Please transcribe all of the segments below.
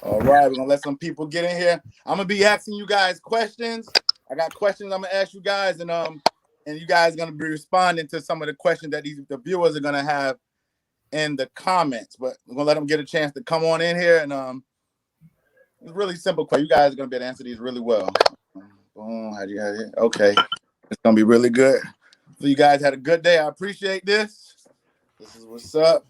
All right, we're gonna let some people get in here. I'm gonna be asking you guys questions. I got questions I'm gonna ask you guys, and you guys are gonna be responding to some of the questions that the viewers are gonna have in the comments. But we're gonna let them get a chance to come on in here, and it's really simple question. You guys are gonna be able to answer these really well. Boom, how do you have it? Okay, it's gonna be really good. So you guys had a good day. I appreciate this. This is what's up.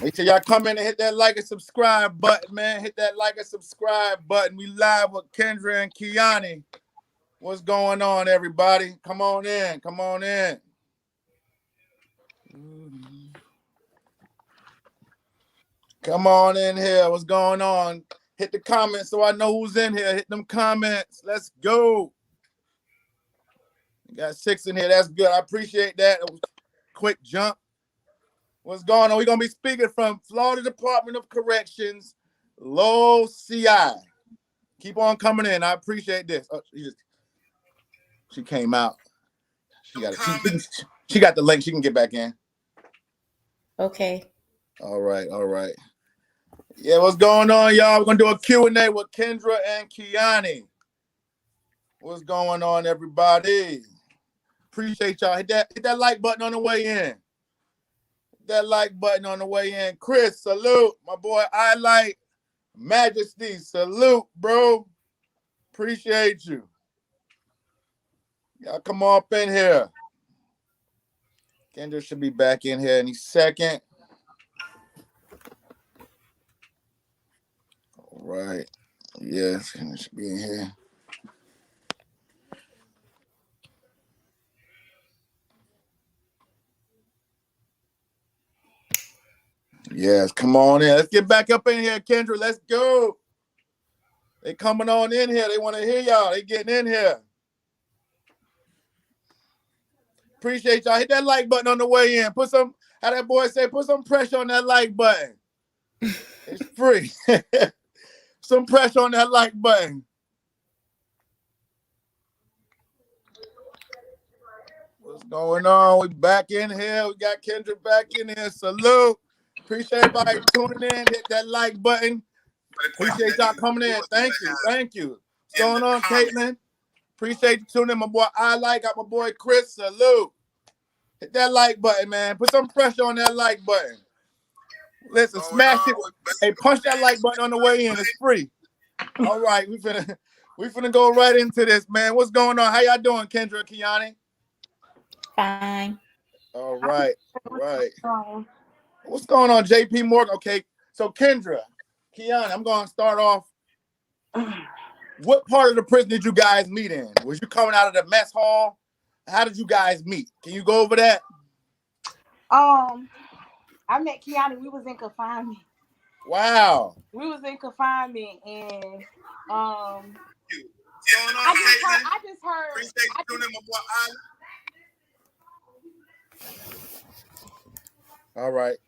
Make sure y'all come in and hit that like and subscribe button, man. Hit that like and subscribe button. We live with Kendra and Kiani. What's going on, everybody? Come on in. Come on in. Come on in here. What's going on? Hit the comments so I know who's in here. Hit them comments. Let's go. We got 6 in here. That's good. I appreciate that. It was a quick jump. What's going on? We're going to be speaking from Florida Department of Corrections, Lowell CI. Keep on coming in. I appreciate this. Oh, she came out. She got the link. She can get back in. Okay. All right. All right. Yeah, what's going on, y'all? We're going to do a Q&A with Kendra and Kiani. What's going on, everybody? Appreciate y'all. Hit that like button on the way in. That like button on the way in. Chris, salute. My boy, I like Majesty. Salute, bro. Appreciate you. Y'all come up in here. Kendra should be back in here any second. All right. Yes, Kendra should be in here. Yes, come on in. Let's get back up in here, Kendra. Let's go. They coming on in here. They want to hear y'all. They getting in here. Appreciate y'all. Hit that like button on the way in. Put some, how that boy say, put some pressure on that like button. It's free. Some pressure on that like button. What's going on? We back in here. We got Kendra back in here. Salute. Appreciate everybody tuning in. Hit that like button. Appreciate y'all coming in. Thank you. Thank you. What's going on, Caitlin? Appreciate you tuning in. My boy, got my boy Chris. Salute. Hit that like button, man. Put some pressure on that like button. Listen, smash it. Hey, punch that like button on the way in. It's free. All right, we finna go right into this, man. What's going on? How y'all doing, Kendra and Kiani? Fine. All right. All right. What's going on, JP Morgan? Okay, so Kendra, Kiani, I'm going to start off. What part of the prison did you guys meet in? Was you coming out of the mess hall? How did you guys meet? Can you go over that? I met Kiani. We was in confinement. Wow. We was in confinement, and I just heard. Appreciate you tuning in, my boy. All right.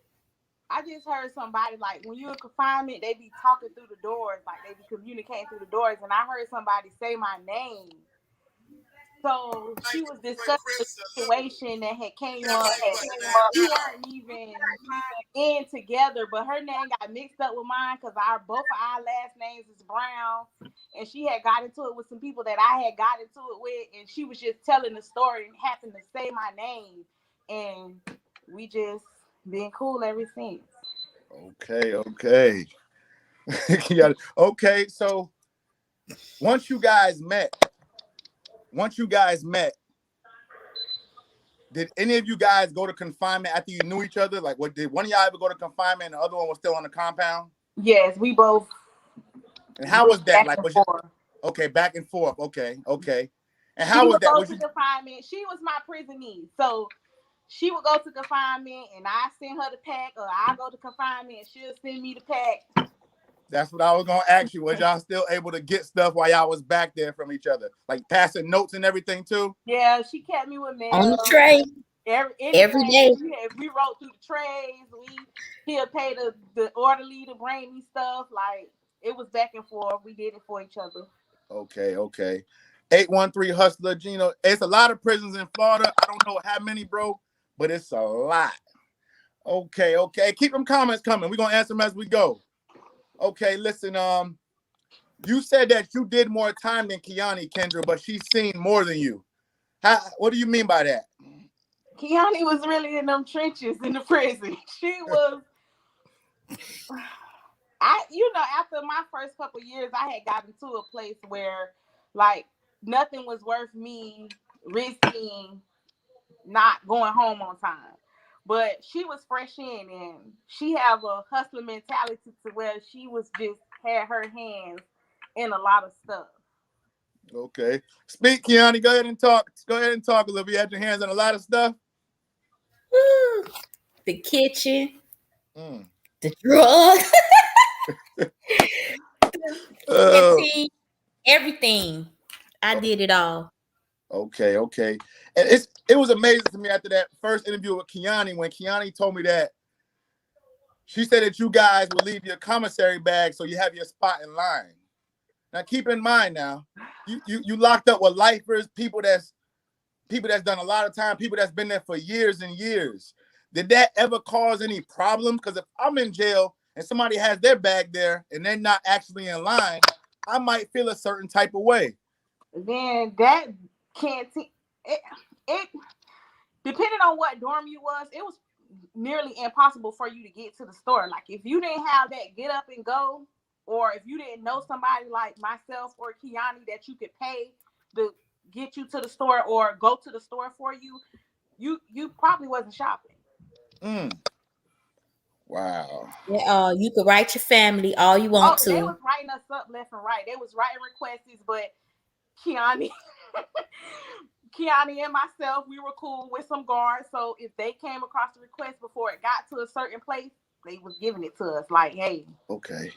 I just heard somebody, like, when you're in confinement, they be talking through the doors, like they be communicating through the doors, and I heard somebody say my name. So she was discussing the situation that had came up. We weren't even in together, but her name got mixed up with mine because both of our last names is Brown, and she had got into it with some people that I had got into it with, and she was just telling the story and happened to say my name, and we just been cool ever since. Okay. Okay, so once you guys met, did any of you guys go to confinement after you knew each other? Like, what, did one of y'all ever go to confinement and the other one was still on the compound? Yes, we both. And how was that? Like, was you, okay, back and forth. Okay. And how was that? Go to confinement. She was my prisonee, so she would go to confinement, and I send her the pack, or I go to confinement, and she'll send me the pack. That's what I was gonna ask you. Was y'all still able to get stuff while y'all was back there from each other, like passing notes and everything too? Yeah, she kept me with mail on the tray every day. If we wrote through the trays, he'll pay the orderly to bring me stuff. Like, it was back and forth. We did it for each other. Okay. 813 Hustler Gino. It's a lot of prisons in Florida. I don't know how many, bro, but it's a lot. Okay. Keep them comments coming. We're gonna answer them as we go. Okay, listen. You said that you did more time than Kiani, Kendra, but she's seen more than you. What do you mean by that? Kiani was really in them trenches in the prison. She was. After my first couple years, I had gotten to a place where, like, nothing was worth me risking not going home on time. But she was fresh in, and she have a hustler mentality to where she was just had her hands in a lot of stuff. Okay. Speak, Kiani. Go ahead and talk. Go ahead and talk a little bit. You had your hands on a lot of stuff. Woo. The kitchen, Mm. the drugs, Oh, everything. I did it all. okay. And it was amazing to me after that first interview with Kiani when Kiani told me that she said that you guys would leave your commissary bag so you have your spot in line. Now keep in mind now, you locked up with lifers, people that's done a lot of time, people that's been there for years and years. Did that ever cause any problems? Because if I'm in jail and somebody has their bag there and they're not actually in line, I might feel a certain type of way. Then that canteen, it depending on what dorm you was, it was nearly impossible for you to get to the store. Like if you didn't have that get up and go, or if you didn't know somebody like myself or Kiani that you could pay to get you to the store or go to the store for you, you probably wasn't shopping. Wow. Yeah, you could write your family all you want to. They was writing us up left and right. They was writing requests, but Kiani and myself, we were cool with some guards. So if they came across the request before it got to a certain place, they was giving it to us. Like, hey, okay.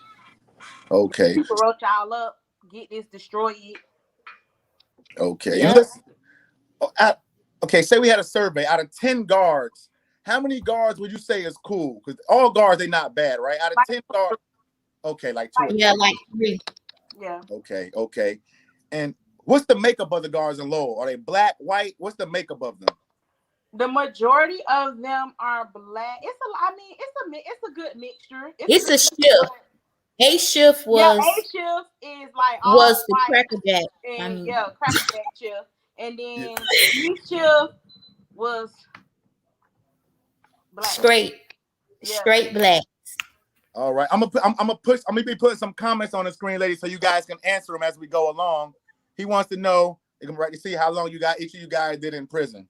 People wrote y'all up, get this, destroy it. Okay. Yep. Listen, okay, say we had a survey out of 10 guards. How many guards would you say is cool? Because all guards, they not bad, right? Out of 10 guards, okay, like 2. Yeah, like 3. Yeah. Okay. And what's the makeup of the guards in Lowell? Are they black, white? What's the makeup of them? The majority of them are black. It's a good mixture. It's a shift. A shift was A shift is like all was the white crackerjack. and crackerjack shift, and then B shift was black. Straight black. All right, I'm gonna be putting some comments on the screen, ladies, so you guys can answer them as we go along. He wants to know. You can write to see how long each of you guys did in prison.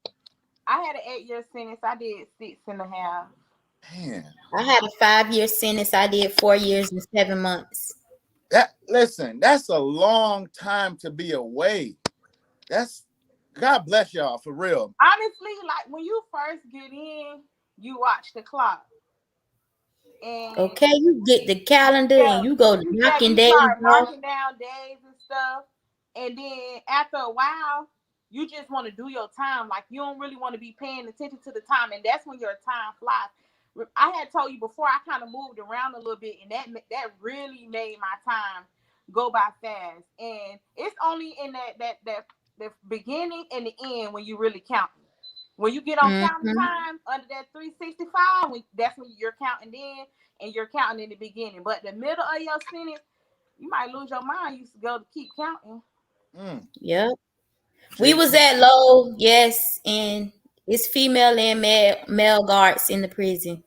I had an 8-year sentence. I did 6.5. Man, I had a 5-year sentence. I did 4 years and 7 months. That's a long time to be away. God bless y'all for real. Honestly, like when you first get in, you watch the clock. And okay, you get the calendar and you go knocking days knocking down days and stuff. And then after a while, you just want to do your time. Like you don't really want to be paying attention to the time, and that's when your time flies. I had told you before, I kind of moved around a little bit, and that really made my time go by fast. And it's only in the beginning and the end when you really count. When you get on counting time under that 365, that's when you're counting in and you're counting in the beginning. But the middle of your sentence, you might lose your mind. You used to go to keep counting. Yep. We was at Lowell, yes, and it's female and male guards in the prison.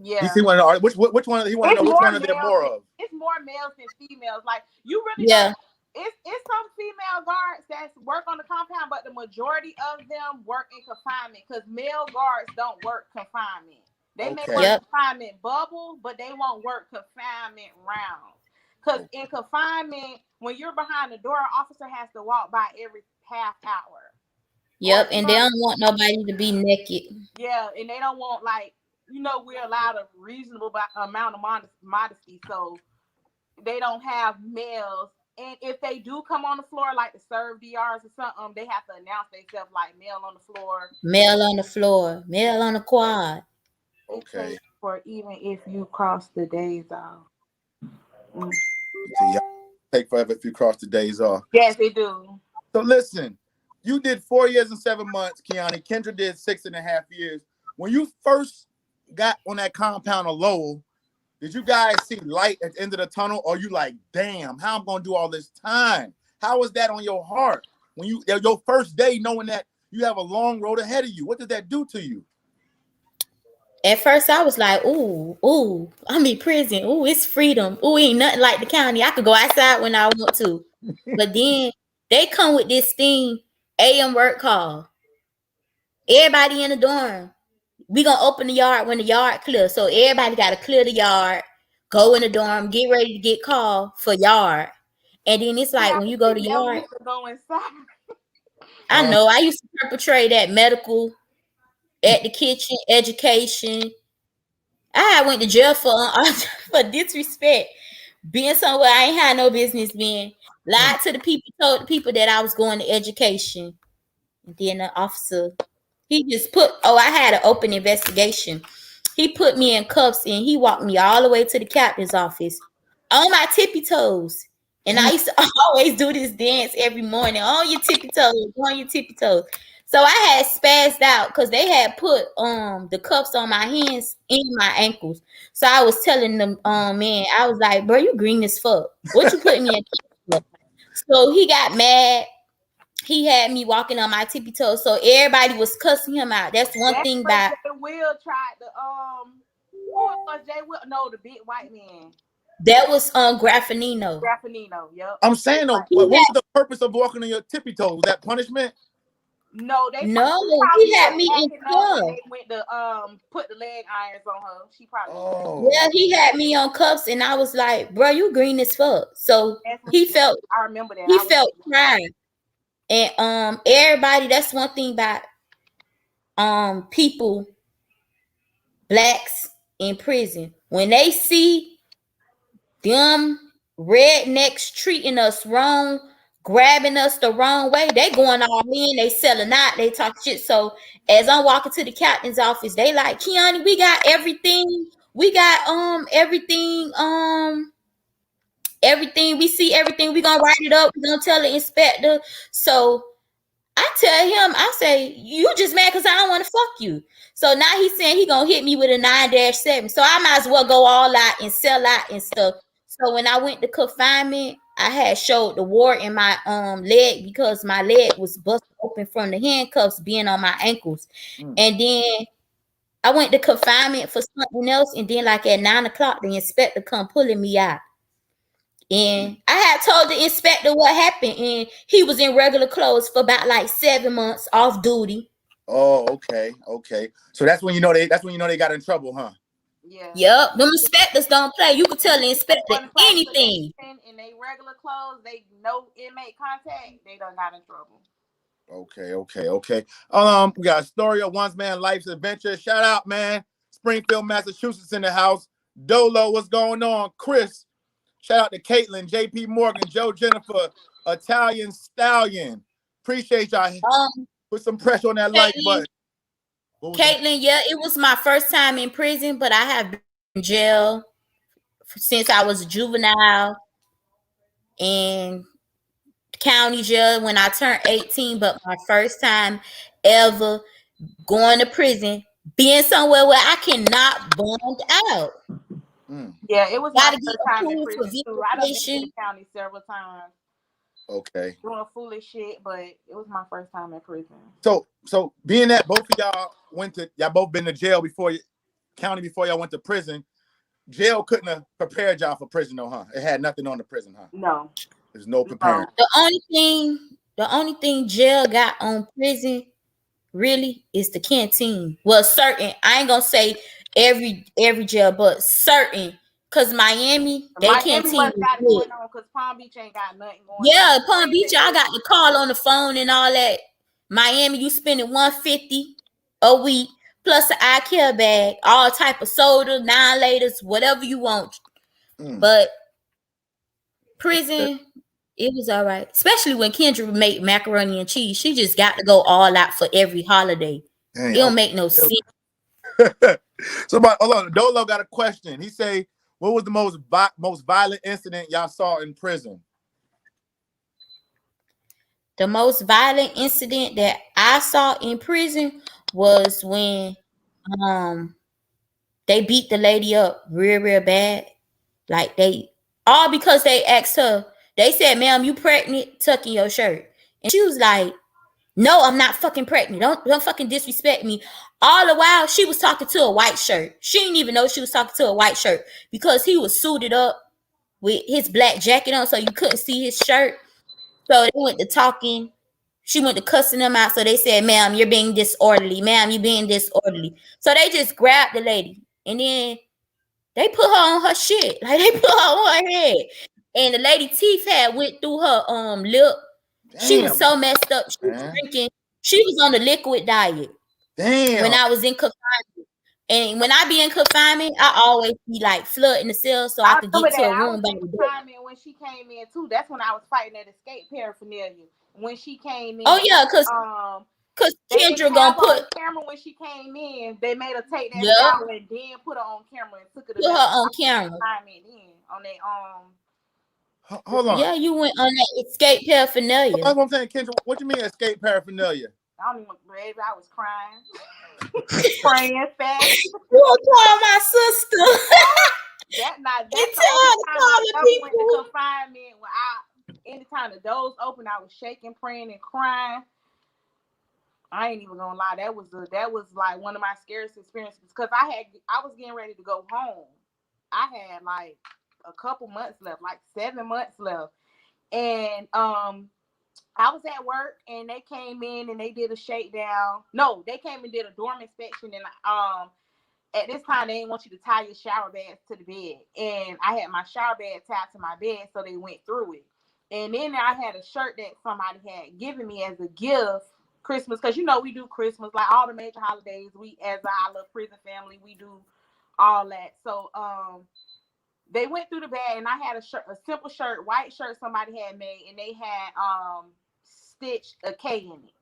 Yeah. You see one of the, which one he want to know which one are there more of? It's more males than females. Like you really don't. It's some female guards that work on the compound, but the majority of them work in confinement because male guards don't work confinement. They may work confinement bubble, but they won't work confinement rounds. Because in confinement, when you're behind the door, an officer has to walk by every half hour. Yep, and they don't want nobody to be naked. Yeah, and they don't want we're allowed a reasonable amount of modesty, so they don't have males. And if they do come on the floor, like to serve DRs or something, they have to announce themselves like male on the floor. Male on the floor. Male on the quad. Okay. For even if you cross the days off. So take forever if you cross the days off. Yes, they do. So listen, you did 4 years and 7 months, Kiani. Kendra did 6.5 years. When you first got on that compound of Lowell, Did you guys see light at the end of the tunnel? Or you like, damn, how I'm gonna do all this time? How was that on your heart when your first day knowing that you have a long road ahead of you? What did that do to you? At first, I was like, ooh, I'm in prison. Ooh, it's freedom. Ooh, ain't nothing like the county. I could go outside when I want to. But then they come with this thing, AM work call. Everybody in the dorm. We gonna open the yard when the yard clear. So everybody gotta clear the yard, go in the dorm, get ready to get called for yard. And then it's like when you go to yard. Used to go inside. I know I used to perpetrate at medical, at the kitchen, education. I went to jail for for disrespect, being somewhere I ain't had no business being. Lied to the people, told the people that I was going to education. And then the officer, he just put, I had an open investigation. He put me in cuffs and he walked me all the way to the captain's office on my tippy toes. And I used to always do this dance every morning on your tippy toes, on your tippy toes. So I had spazzed out because they had put the cuffs on my hands and my ankles. So I was telling them, man, I was like, bro, you green as fuck. What you putting me in cuffs for? So he got mad. He had me walking on my tippy toes. So everybody was cussing him out. That's one thing about Jay Will tried to who was Jay Will? No, the big white man. That was Graffinino. Graffinino, yep. I'm saying though, what was the purpose of walking on your tippy toes? Was that punishment? No, he had me in cuffs. They went to put the leg irons on her. She probably yeah, he had me on cuffs, and I was like, bro, you green as fuck. So he felt I remember that. He felt crying. And everybody, that's one thing about people, blacks in prison. When they see them rednecks treating us wrong, grabbing us the wrong way, they going all in, they selling out, they talk shit. So as I'm walking to the captain's office, they like, Kiani, we got everything. We got everything. We see everything. We gonna write it up. We gonna tell the inspector. So I tell him, I say, you just mad because I don't want to fuck you. So now he's saying he gonna hit me with a 9-7. So I might as well go all out and sell out and stuff. So when I went to confinement, I had showed the wart in my leg because my leg was busted open from the handcuffs being on my ankles. And then I went to confinement for something else. And then like at 9 o'clock, the inspector come pulling me out. And I had told the inspector what happened, and he was in regular clothes for about like 7 months off duty. Oh, okay. So that's when you know they got in trouble, huh? Yeah. Yep. Them inspectors don't play. You can tell the inspector anything. In their regular clothes, they no inmate contact, they done got in trouble. Okay. We got a story of one's man life's adventure. Shout out, man. Springfield, Massachusetts in the house. Dolo, what's going on? Chris. Shout out to Caitlin, JP Morgan, Joe Jennifer, Italian Stallion. Appreciate y'all. Put some pressure on that like button. Caitlin, yeah, it was my first time in prison, but I have been in jail since I was a juvenile and county jail when I turned 18. But my first time ever going to prison, being somewhere where I cannot bond out. Yeah, it was my first time in prison too. I done been to the county several times. Okay. Doing foolish shit, but it was my first time in prison. So being that both of y'all both been to jail before county before y'all went to prison, jail couldn't have prepared y'all for prison though, huh? It had nothing on the prison, huh? No. There's no preparing. The only thing jail got on prison really is the canteen. Well, certain, I ain't gonna say every jail, but certain, because Miami canteen got it going on because Palm Beach ain't got nothing going on. Yeah, Palm Beach, I got the call on the phone and all that. Miami, you spending $150 a week plus an eye care bag, all type of soda, 9-laters, whatever you want. But prison, it was all right. Especially when Kendra would make macaroni and cheese. She just got to go all out for every holiday. It don't make no sense. Somebody, hold on. Dolo got a question. He say, what was the most violent incident y'all saw in prison? The most violent incident that I saw in prison was when they beat the lady up real bad. Like all because they asked her. They said, "Ma'am, you pregnant? Tuck in your shirt." And she was like, "No, I'm not fucking pregnant. Don't fucking disrespect me." All the while, she was talking to a white shirt. She didn't even know she was talking to a white shirt because he was suited up with his black jacket on, so you couldn't see his shirt. So they went to talking. She went to cussing them out. So they said, "Ma'am, you're being disorderly. Ma'am, you're being disorderly." So they just grabbed the lady and then they put her on her shit. Like they put her on her head. And the lady teeth had went through her lip. Damn, she was so messed up. She was drinking. She was on the liquid diet. Damn. When I was in confinement. And when I be in confinement, I always be like flooding the cell so I could get to a room by the door. When she came in too, that's when I was fighting that escape paraphernalia. When she came in, oh yeah, cause Kendra gonna put camera when she came in. They made her take that shower and then put her on camera and took her to put her on camera. On that Hold on. Yeah, you went on that escape paraphernalia. That's what I'm saying, Kendra. What you mean escape paraphernalia? I don't even, baby. I was crying, praying fast. You gonna call my sister? That's the only time I ever went to confinement. Anytime the doors open, I was shaking, praying, and crying. I ain't even gonna lie. That was like one of my scariest experiences because I was getting ready to go home. I had like a couple months left, like 7 months left, and I was at work and they came in and they did a shakedown. No, they came and did a dorm inspection and at this time they didn't want you to tie your shower bags to the bed. And I had my shower bag tied to my bed, so they went through it. And then I had a shirt that somebody had given me as a gift Christmas, because you know we do Christmas, like all the major holidays. We, as I love prison family, we do all that. So they went through the bag and I had a shirt, a simple shirt, white shirt somebody had made, and they had stitched a K in it.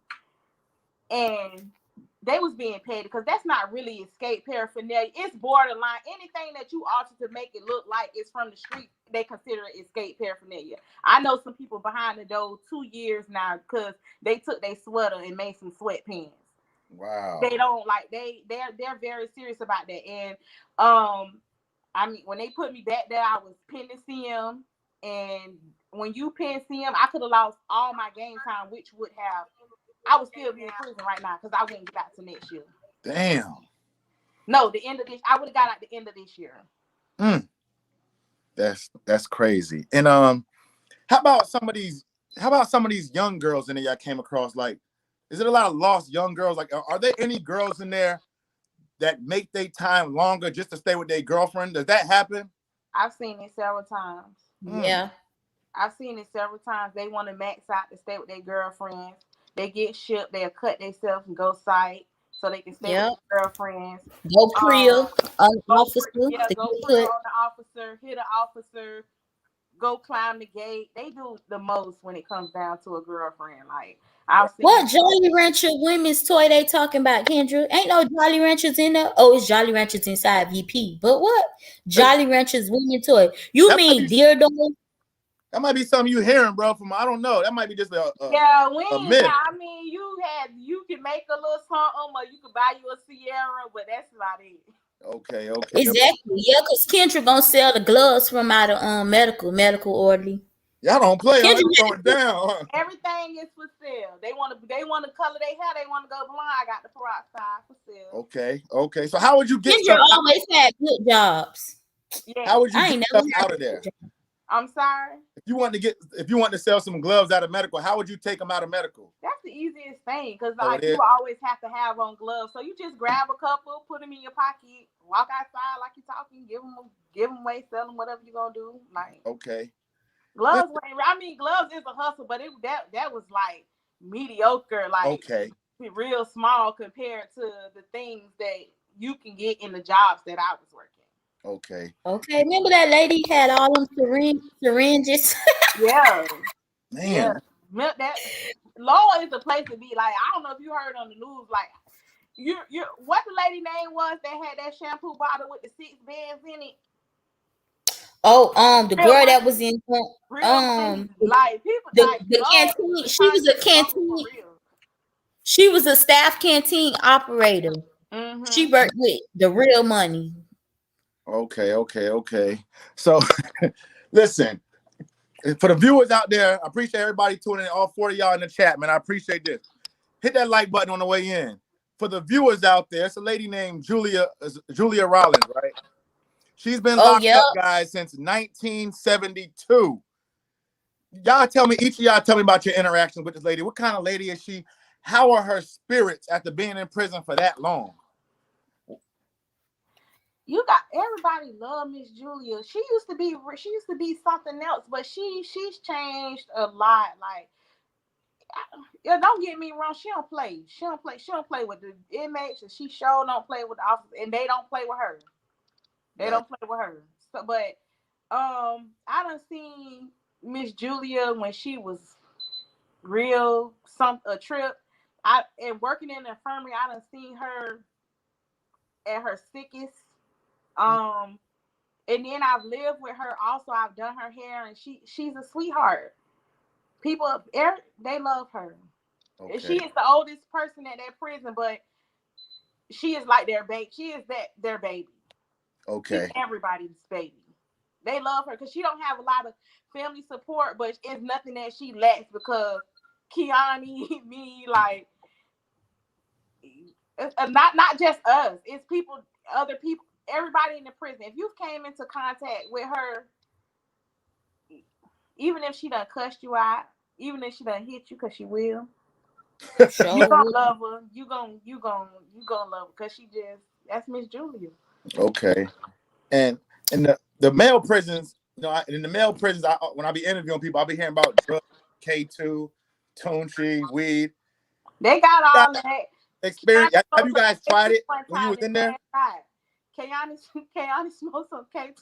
And they was being paid because that's not really escape paraphernalia. It's borderline. Anything that you alter to make it look like it's from the street, they consider it escape paraphernalia. I know some people behind the door 2 years now because they took their sweater and made some sweatpants. Wow. They don't like they're very serious about that. And I mean, when they put me back there, I was pinned to CM, and when you pin CM, I could have lost all my game time, which would have I would still be in prison right now because I wouldn't get out to next year. Damn. No, the end of this. I would have got out the end of this year. That's crazy. And how about some of these young girls in there y'all came across? Like, is it a lot of lost young girls? Like, are there any girls in there that make their time longer just to stay with their girlfriend? Does that happen? I've seen it several times. Yeah. I've seen it several times. They want to max out to stay with their girlfriends. They get shipped. They'll cut themselves and go sight so they can stay with their girlfriends. Go prill on the officer. Yeah, go prill on the officer. Hit an officer. Go climb the gate. They do the most when it comes down to a girlfriend. Like, what Jolly Rancher women's toy they talking about, Kendra? Ain't no Jolly Ranchers in there. Oh, it's Jolly Ranchers inside VP. But what? Jolly Ranchers women's toy. You mean dildo? That might be something you hearing, bro. From I don't know. That might be just a myth. I mean, you can make a little something, or you can buy you a Sierra, but that's about it. Okay. Exactly. Yeah, because Kendra gonna sell the gloves from out of medical orderly. Y'all don't play. Y'all throw it down. Huh? Everything is for sale. They want to color their hair. They want to go blonde. I got the peroxide for sale. Okay. So how would you get? Kendra always had good jobs. Yeah. How would you get stuff out of there? I'm sorry. If you want to sell some gloves out of medical, how would you take them out of medical? That's the easiest thing because you always have to have on gloves. So you just grab a couple, put them in your pocket, walk outside like you're talking, give them away, sell them, whatever you're gonna do. Like, okay. Gloves. I mean, gloves is a hustle, but that was like mediocre, like real small compared to the things that you can get in the jobs that I was working. Okay. Remember that lady had all them syringes? Yeah. Man. Yeah. That Lowell is a place to be. Like, I don't know if you heard on the news, like you what the lady name was that had that shampoo bottle with the 6 beds in it. Oh, the girl that was in like people the canteen. She was a canteen. She was a staff canteen operator. Mm-hmm. She worked with the real money. Okay. So, listen, for the viewers out there, I appreciate everybody tuning in. All 40 of y'all in the chat, man. I appreciate this. Hit that like button on the way in. For the viewers out there, it's a lady named Julia Rollins, right? She's been locked up, guys, since 1972. Y'all tell me, each of y'all tell me about your interactions with this lady. What kind of lady is she? How are her spirits after being in prison for that long? You got everybody love Miss Julia. She used to be something else, but she's changed a lot. Like, don't get me wrong, she don't play with the inmates, and she sure don't play with the officers, and they don't play with her. So, but I done seen Miss Julia when she was real a trip. And working in the infirmary, I done seen her at her sickest. And then I've lived with her also. I've done her hair, and she's a sweetheart. People, they love her. Okay. She is the oldest person at that prison, but she is like their baby. She is their baby. Okay. She's everybody's baby. They love her because she don't have a lot of family support, but it's nothing that she lacks because Kiani, me, like, not just us. It's people, other people, everybody in the prison. If you came into contact with her, even if she done cussed you out, even if she done hit you, because she will, you gonna love her. You gonna love her because that's Miss Julia. Okay. And in the male prisons, in the male prisons, when I be interviewing people, I'll be hearing about drugs, K2, Tunchi, weed. They got all that experience. Have you guys tried it when you was in there? Kiani smoked some K2.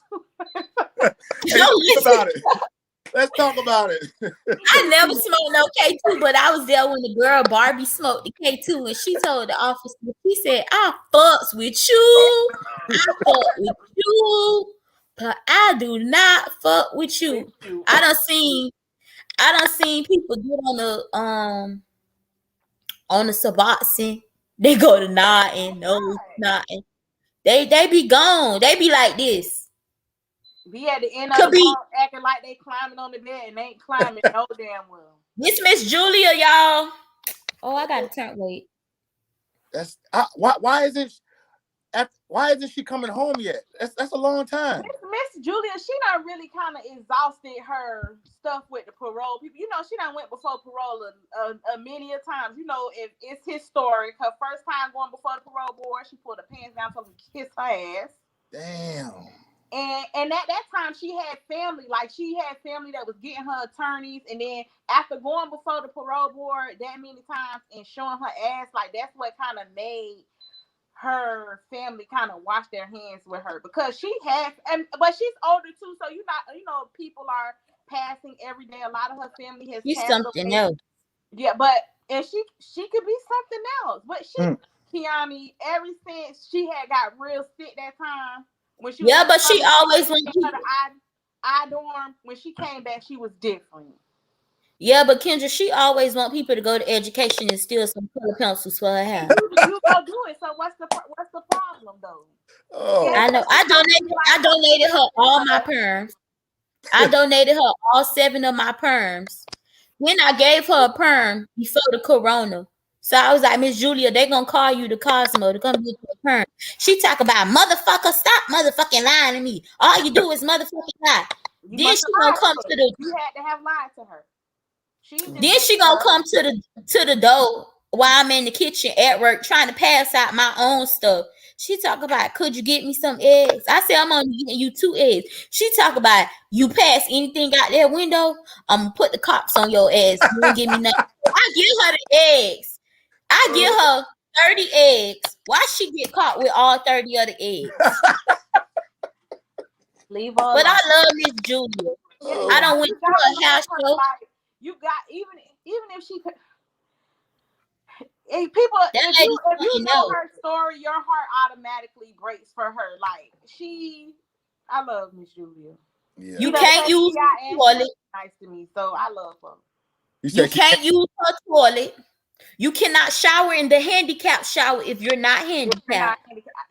Let's talk about it. I never smoked no K2, but I was there when the girl Barbie smoked the K2, and she told the officer, she said, "I fucks with you, but I do not fuck with you." I done seen people get on the Suboxone. They go to nodding. They be gone. They be like this. Be at the end of the wall acting like they climbing on the bed and they ain't climbing no damn well. This Miss Julia, y'all. Oh, I gotta turn. Wait. That's why isn't she coming home yet? That's a long time. Miss Julia, she done really kind of exhausted her stuff with the parole people. She done went before parole a many a times. If it's historic. Her first time going before the parole board, she pulled her pants down so she kiss her ass. Damn. And at that time, she had family. Like, she had family that was getting her attorneys. And then after going before the parole board that many times and showing her ass, like, that's what kind of made her family kind of wash their hands with her. Because but she's older, too. So, people are passing every day. A lot of her family has passed something else. Yeah, and she could be something else. But Kiani, ever since she had got real sick that time, when she but she always went to the I dorm. When she came back, she was different. Yeah, but Kendra, she always want people to go to education and steal some color pencils for her hair. You go do it. So what's the problem though? Oh, I know. I donated her all my perms. I donated her all 7 of my perms. Then I gave her a perm before the corona. So I was like, Miss Julia, they gonna call you to Cosmo to come get your perm. She talk about, motherfucker, stop motherfucking lying to me. All you do is motherfucking lie. Then she gonna come to the. You had to have lied to her. Then she gonna come to the door while I'm in the kitchen at work trying to pass out my own stuff. She talk about, could you get me some eggs? I said, I'm only getting you 2 eggs. She talk about, you pass anything out that window, I'm gonna put the cops on your ass. You won't give me nothing. I give her the eggs. I give her 30 eggs. Why she get caught with all 30 of the eggs? Leave her but alone. I love Miss Julia. I don't went to her house show. Like, you got even if she could. People, if you know her story, your heart automatically breaks for her. Like, I love Miss Julia. Yeah. You can't use her toilet. Nice to me, so I love her. You can't use her toilet. You cannot shower in the handicap shower if you're not handicapped.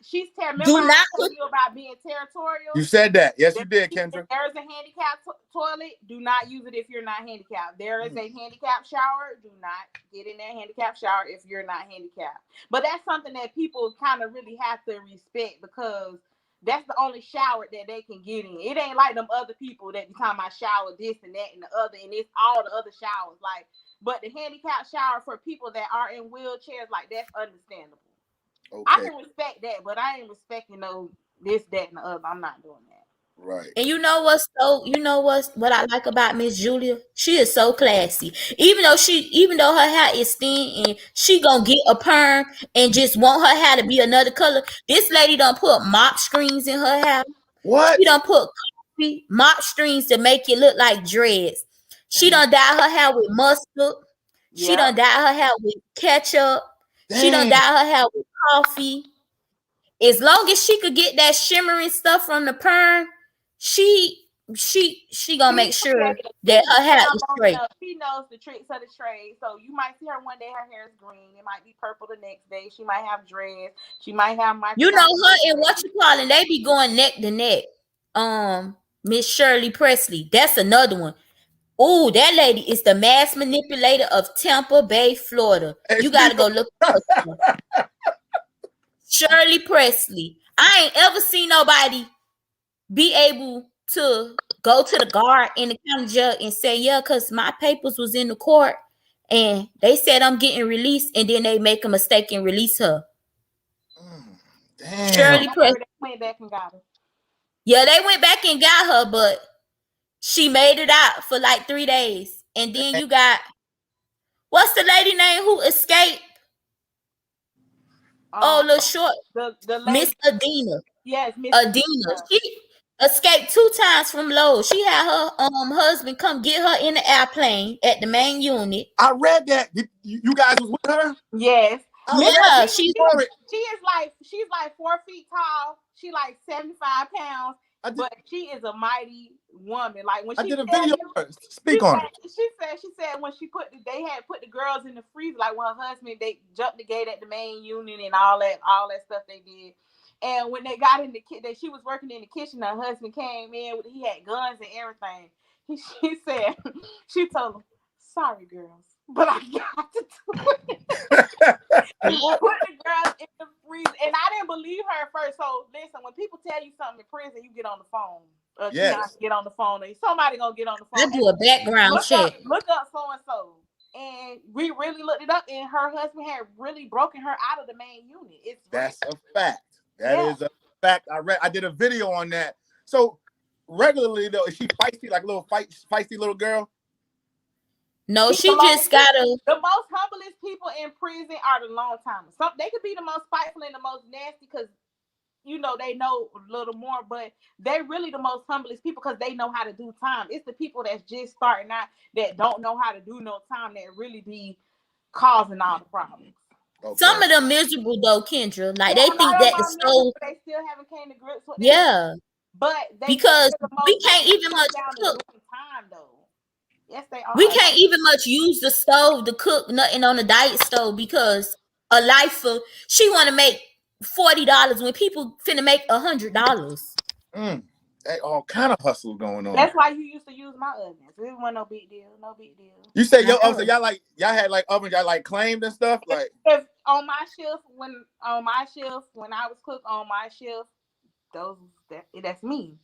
She's remember Do I not told you about being territorial. You said that. Yes, you did, Kendra. If there is a handicapped toilet, do not use it if you're not handicapped. There is a handicapped shower. Do not get in that handicapped shower if you're not handicapped. But that's something that people kind of really have to respect, because that's the only shower that they can get in. It ain't like them other people that be talking about shower this and that and the other, and it's all the other showers. Like, but the handicapped shower for people that are in wheelchairs, like, that's understandable. Okay. I can respect that, but I ain't respecting no this, that, and the other. I'm not doing that. Right. And you know what I like about Miss Julia? She is so classy. Even though her hair is thin and she gonna get a perm and just want her hair to be another color, this lady done put mop strings in her hair. What? She done put mop strings to make it look like dreads. She done dyed her hair with mustard. She done dyed her hair with ketchup. She done dyed her hair with coffee. As long as she could get that shimmering stuff from the perm, she gonna make sure that her hair is straight. She knows the tricks of the trade. So you might see her one day, her hair is green. It might be purple the next day. She might have dreads. She might have You know her and what you calling, they be going neck to neck. Miss Shirley Presley. That's another one. Oh, that lady is the mass manipulator of Tampa Bay, Florida. You gotta go look at her. Shirley Presley. I ain't ever seen nobody be able to go to the guard in the county jail and say, yeah, because my papers was in the court and they said I'm getting released, and then they make a mistake and release her. Damn. Shirley Presley. They went back and got her. Yeah, they went back and got her, but she made it out for like 3 days. And then you got, what's the lady name who escaped? Little short. The Miss Adina. Yes, Miss Adina. She escaped 2 times from Lowell. She had her husband come get her in the airplane at the main unit. I read that. You guys was with her? Yes. Yeah, she's like 4 feet tall. She like 75 pounds. But she is a mighty woman. Like when she did a video. Speak on it. She said when they had put the girls in the freezer, like when her husband, they jumped the gate at the main unit and all that stuff they did. And when they got in the kitchen, she was working in the kitchen. Her husband came in. He had guns and everything. She told him, "Sorry, girls, but I got to do it." Put the girls in the freezer, and I didn't believe her at first. So listen, when people tell you something in prison, you get on the phone. Yes. Get on the phone. Somebody gonna get on the phone. I do a background check. Look up so and so. And we really looked it up, and her husband had really broken her out of the main unit. That's a fact. That is a fact. I did a video on that. So regularly though, is she feisty, like a little feisty little girl? No, she just gotta. The most humblest people in prison are the long timers. They could be the most spiteful and the most nasty because they know a little more, but they really the most humblest people because they know how to do time. It's the people that's just starting out that don't know how to do no time that really be causing all the problems. Okay. Some of them miserable though, Kendra. Like they think that the stove. They still haven't came to grips with. Yeah, but because we can't even much cook. Time though. Yes, they are. We can't even much use the stove to cook nothing on the diet stove because a lifer, she want to make $40 when people finna make $100. They all kind of hustle going on. That's why you used to use my ovens. It wasn't no big deal. No big deal. You say your oven, y'all had like ovens, y'all like claimed and stuff. Like if on my shift when I was cook on my shift, that's me.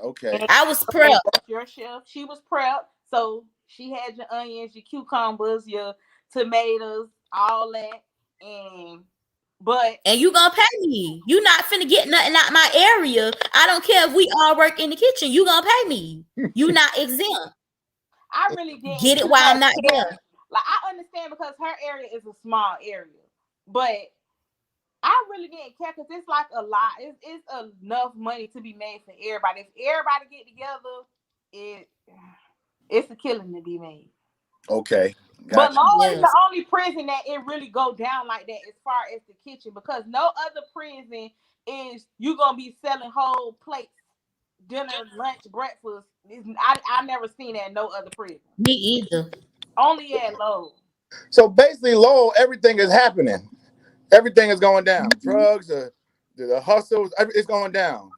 Okay. And I was prepped. Your shift. She was prepped. So she had your onions, your cucumbers, your tomatoes, all that. And you gonna pay me. You not finna get nothing out my area. I don't care if we all work in the kitchen. You gonna pay me. You not exempt. I really didn't get it while I'm not there. Like I understand because her area is a small area, but I really didn't care because it's like a lot. It's enough money to be made for everybody. If everybody get together, it's a killing to be made. Okay. Gotcha. But Lowell is the only prison that it really go down like that as far as the kitchen, because no other prison is you gonna be selling whole plates, dinner, lunch, breakfast. I never seen that in no other prison. Me either. Only at Lowell. So basically, Lowell, everything is happening. Everything is going down. Drugs, the hustles, it's going down.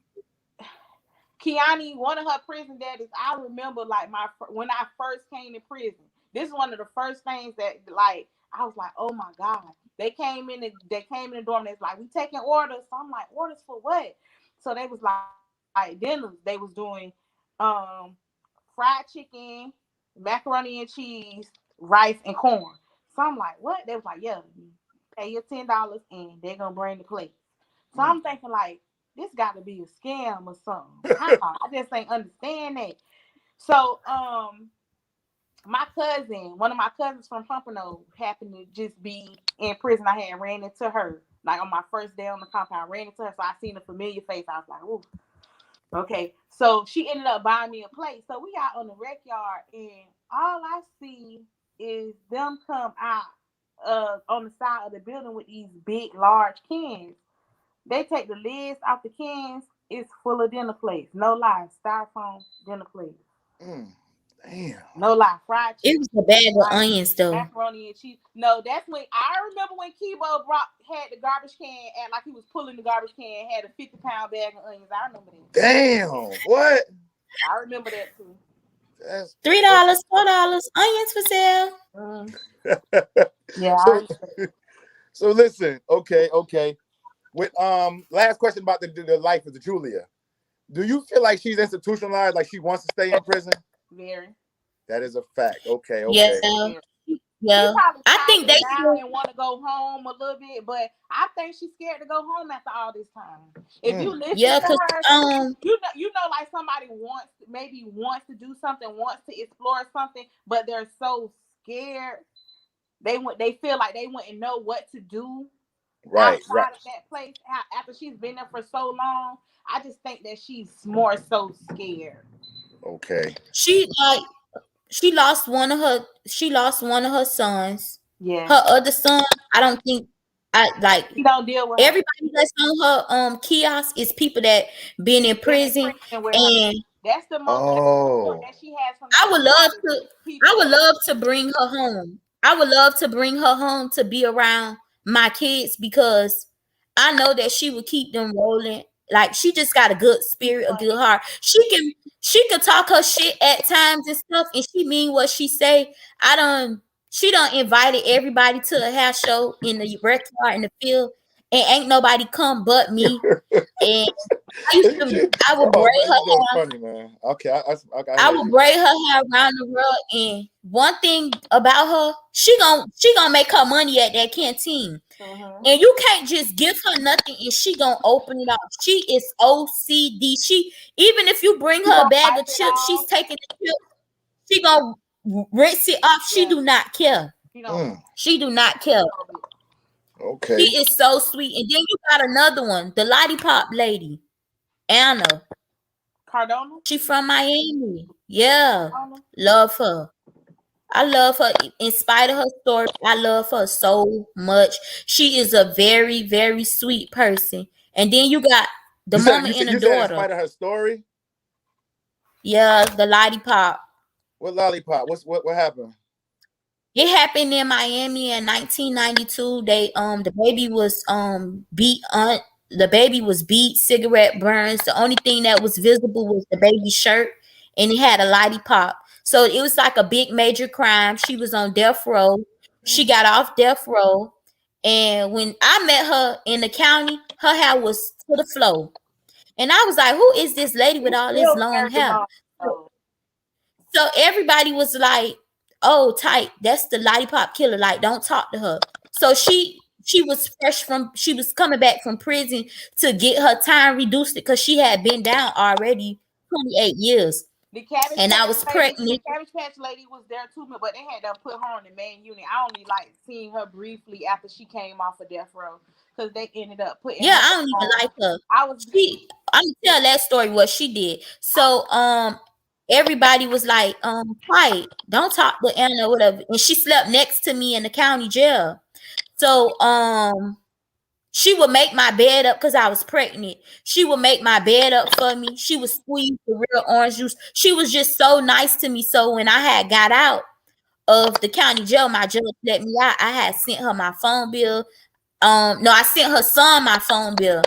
Kiani, one of her prison daddies, I remember like when I first came to prison. This is one of the first things that like I was like, oh my God. They came in the dorm. They was like, we taking orders. So I'm like, orders for what? So they was like dinners. They was doing um fried chicken, macaroni and cheese, rice and corn. So I'm like, what? They was like, yeah, pay your $10 and they're gonna bring the plate. So I'm thinking like this got to be a scam or something. How? I just ain't understand that. So one of my cousins from Pompano happened to just be in prison. I had ran into her like on my first day on the compound. I ran into her, so I seen a familiar face. I was like, ooh. Okay, so she ended up buying me a plate. So we out on the rec yard, and all I see is them come out on the side of the building with these big, large cans. They take the lids off the cans. It's full of dinner plates. No lie, styrofoam dinner plates. Damn. No lie, fried chicken. It was a bag of onions though. Macaroni and cheese. No, that's when I remember when Kibo had the garbage can and like he was pulling the garbage can, had a 50-pound bag of onions. I remember that. Damn. What? I remember that too. That's $3, $4, onions for sale. Yeah. So listen, okay. With last question about the life of the Julia. Do you feel like she's institutionalized, like she wants to stay in prison? Very. That is a fact. Okay. Yeah. Yeah. I think they now and want to go home a little bit, but I think she's scared to go home after all this time. If you listen to her, you know, like somebody wants to do something, wants to explore something, but they're so scared. They feel like they wouldn't know what to do outside of that place after she's been there for so long. I just think that she's more so scared. Okay. She lost one of her sons. Yeah. Her other son, I don't think she don't deal with everybody that's on her kiosk is people that been in prison and that's the most that she has from I would love to bring her home. I would love to bring her home to be around my kids because I know that she would keep them rolling. Like she just got a good spirit, a good heart. She can talk her shit at times and stuff, and she mean what she say. She done invited everybody to a house show in the rec yard in the field, and ain't nobody come but me. And I would braid her hair. Funny, man. Okay, I would braid her hair around the world. And one thing about her, she gonna make her money at that canteen. And you can't just give her nothing and she gonna open it up. She is OCD. Even if you bring her a bag of chips, she's taking the chips. She gonna rinse it off. She do not care. She do not care. Okay. She is so sweet. And then you got another one, the Lollipop Lady, Anna Cardona. She from Miami. Yeah, love her. I love her. In spite of her story, I love her so much. She is a very, very sweet person. And then you got the mama and the daughter. In spite of her story? Yeah, the Lollipop. What Lollipop? What happened? It happened in Miami in 1992. The baby was beat, cigarette burns. The only thing that was visible was the baby's shirt, and it had a lollipop. So it was like a big major crime. She was on death row. She got off death row, and when I met her in the county, her hair was to the floor, and I was like, "Who is this lady with all this long hair?" So everybody was like, "Oh, tight, that's the Lollipop killer. Like, don't talk to her." So she was she was coming back from prison to get her time reduced because she had been down already 28 years. And I was pregnant. The Cabbage Patch Lady was there too, but they had to put her on the main unit. I only like seeing her briefly after she came off of death row because they ended up putting. Yeah, I don't even like her. I'm gonna tell that story what she did. So everybody was like, quiet, don't talk to Anna or whatever. And she slept next to me in the county jail. So she would make my bed up because I was pregnant. She would make my bed up for me. She would squeeze the real orange juice. She was just so nice to me. So when I had got out, of the county jail, my judge let me out. I had sent her my phone bill. No, I sent her son my phone bill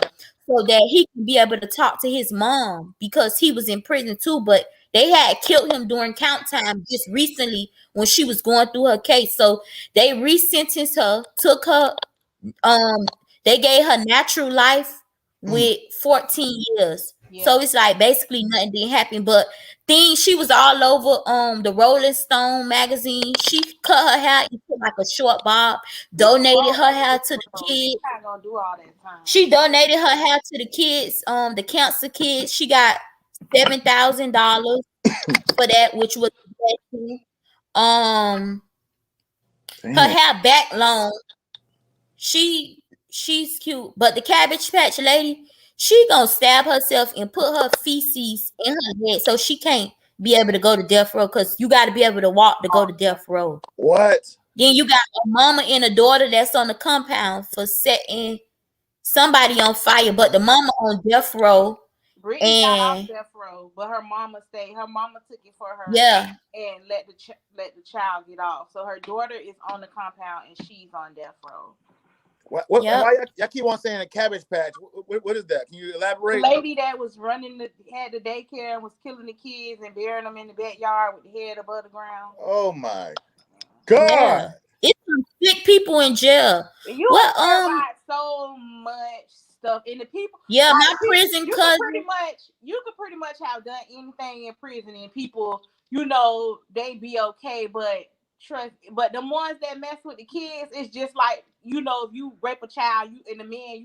so that he can be able to talk to his mom because he was in prison too. But they had killed him during count time just recently when she was going through her case. So they resentenced her, took her, they gave her natural life with 14 years. Yeah. So it's like basically nothing didn't happen. But she was all over the Rolling Stone magazine. She cut her hair and put like a short bob, donated her hair to the kids. Not gonna do all that time. She donated her hair to the kids, the cancer kids. She got $7,000 for that, which was her hair back long. She's cute, but the Cabbage Patch Lady, she gonna stab herself and put her feces in her head so she can't be able to go to death row, because you got to be able to walk to go to death row. What? Then you got a mama and a daughter that's on the compound for setting somebody on fire, but the mama on death row. Brittany got off death row, but her mama stayed. Her mama took it for her. Yeah. And let the child get off. So her daughter is on the compound and she's on death row. Why y'all keep on saying a Cabbage Patch? What is that? Can you elaborate? The lady that was had the daycare and was killing the kids and burying them in the backyard with the head above the ground. Oh my God! Yeah. It's some sick people in jail. You got so much stuff in the people. Yeah, my prison cousin. You could pretty much have done anything in prison and people, they be okay, but the ones that mess with the kids, it's just like, if you rape a child, you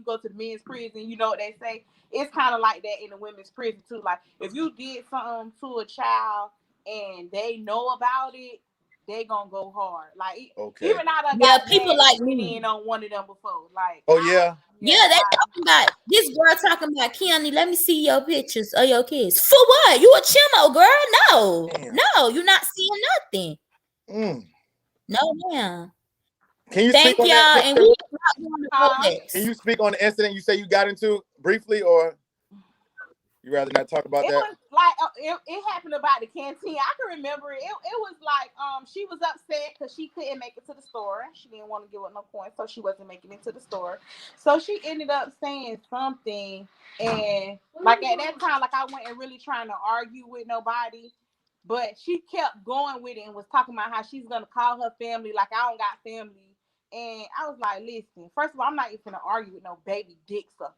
go to the men's prison, you know what they say. It's kind of like that in the women's prison too. Like if you did something to a child and they know about it, they gonna go hard. Like even out of people like me in on one of them before. Like they talking about this girl talking about Kiani. Let me see your pictures of your kids. For what? You a chimo girl? No, no, you're not seeing nothing. No, ma'am. Can you thank y'all? And we can you speak on the incident you say you got into briefly, or you rather not talk about that? Was like it happened about the canteen. I can remember it. It was like she was upset because she couldn't make it to the store. She didn't want to give up no points, so she wasn't making it to the store. So she ended up saying something, and like at that time, like I wasn't really trying to argue with nobody, but she kept going with it and was talking about how she's gonna call her family like I don't got family. And I was like, listen, first of all, I'm not even gonna argue with no baby dick sucker.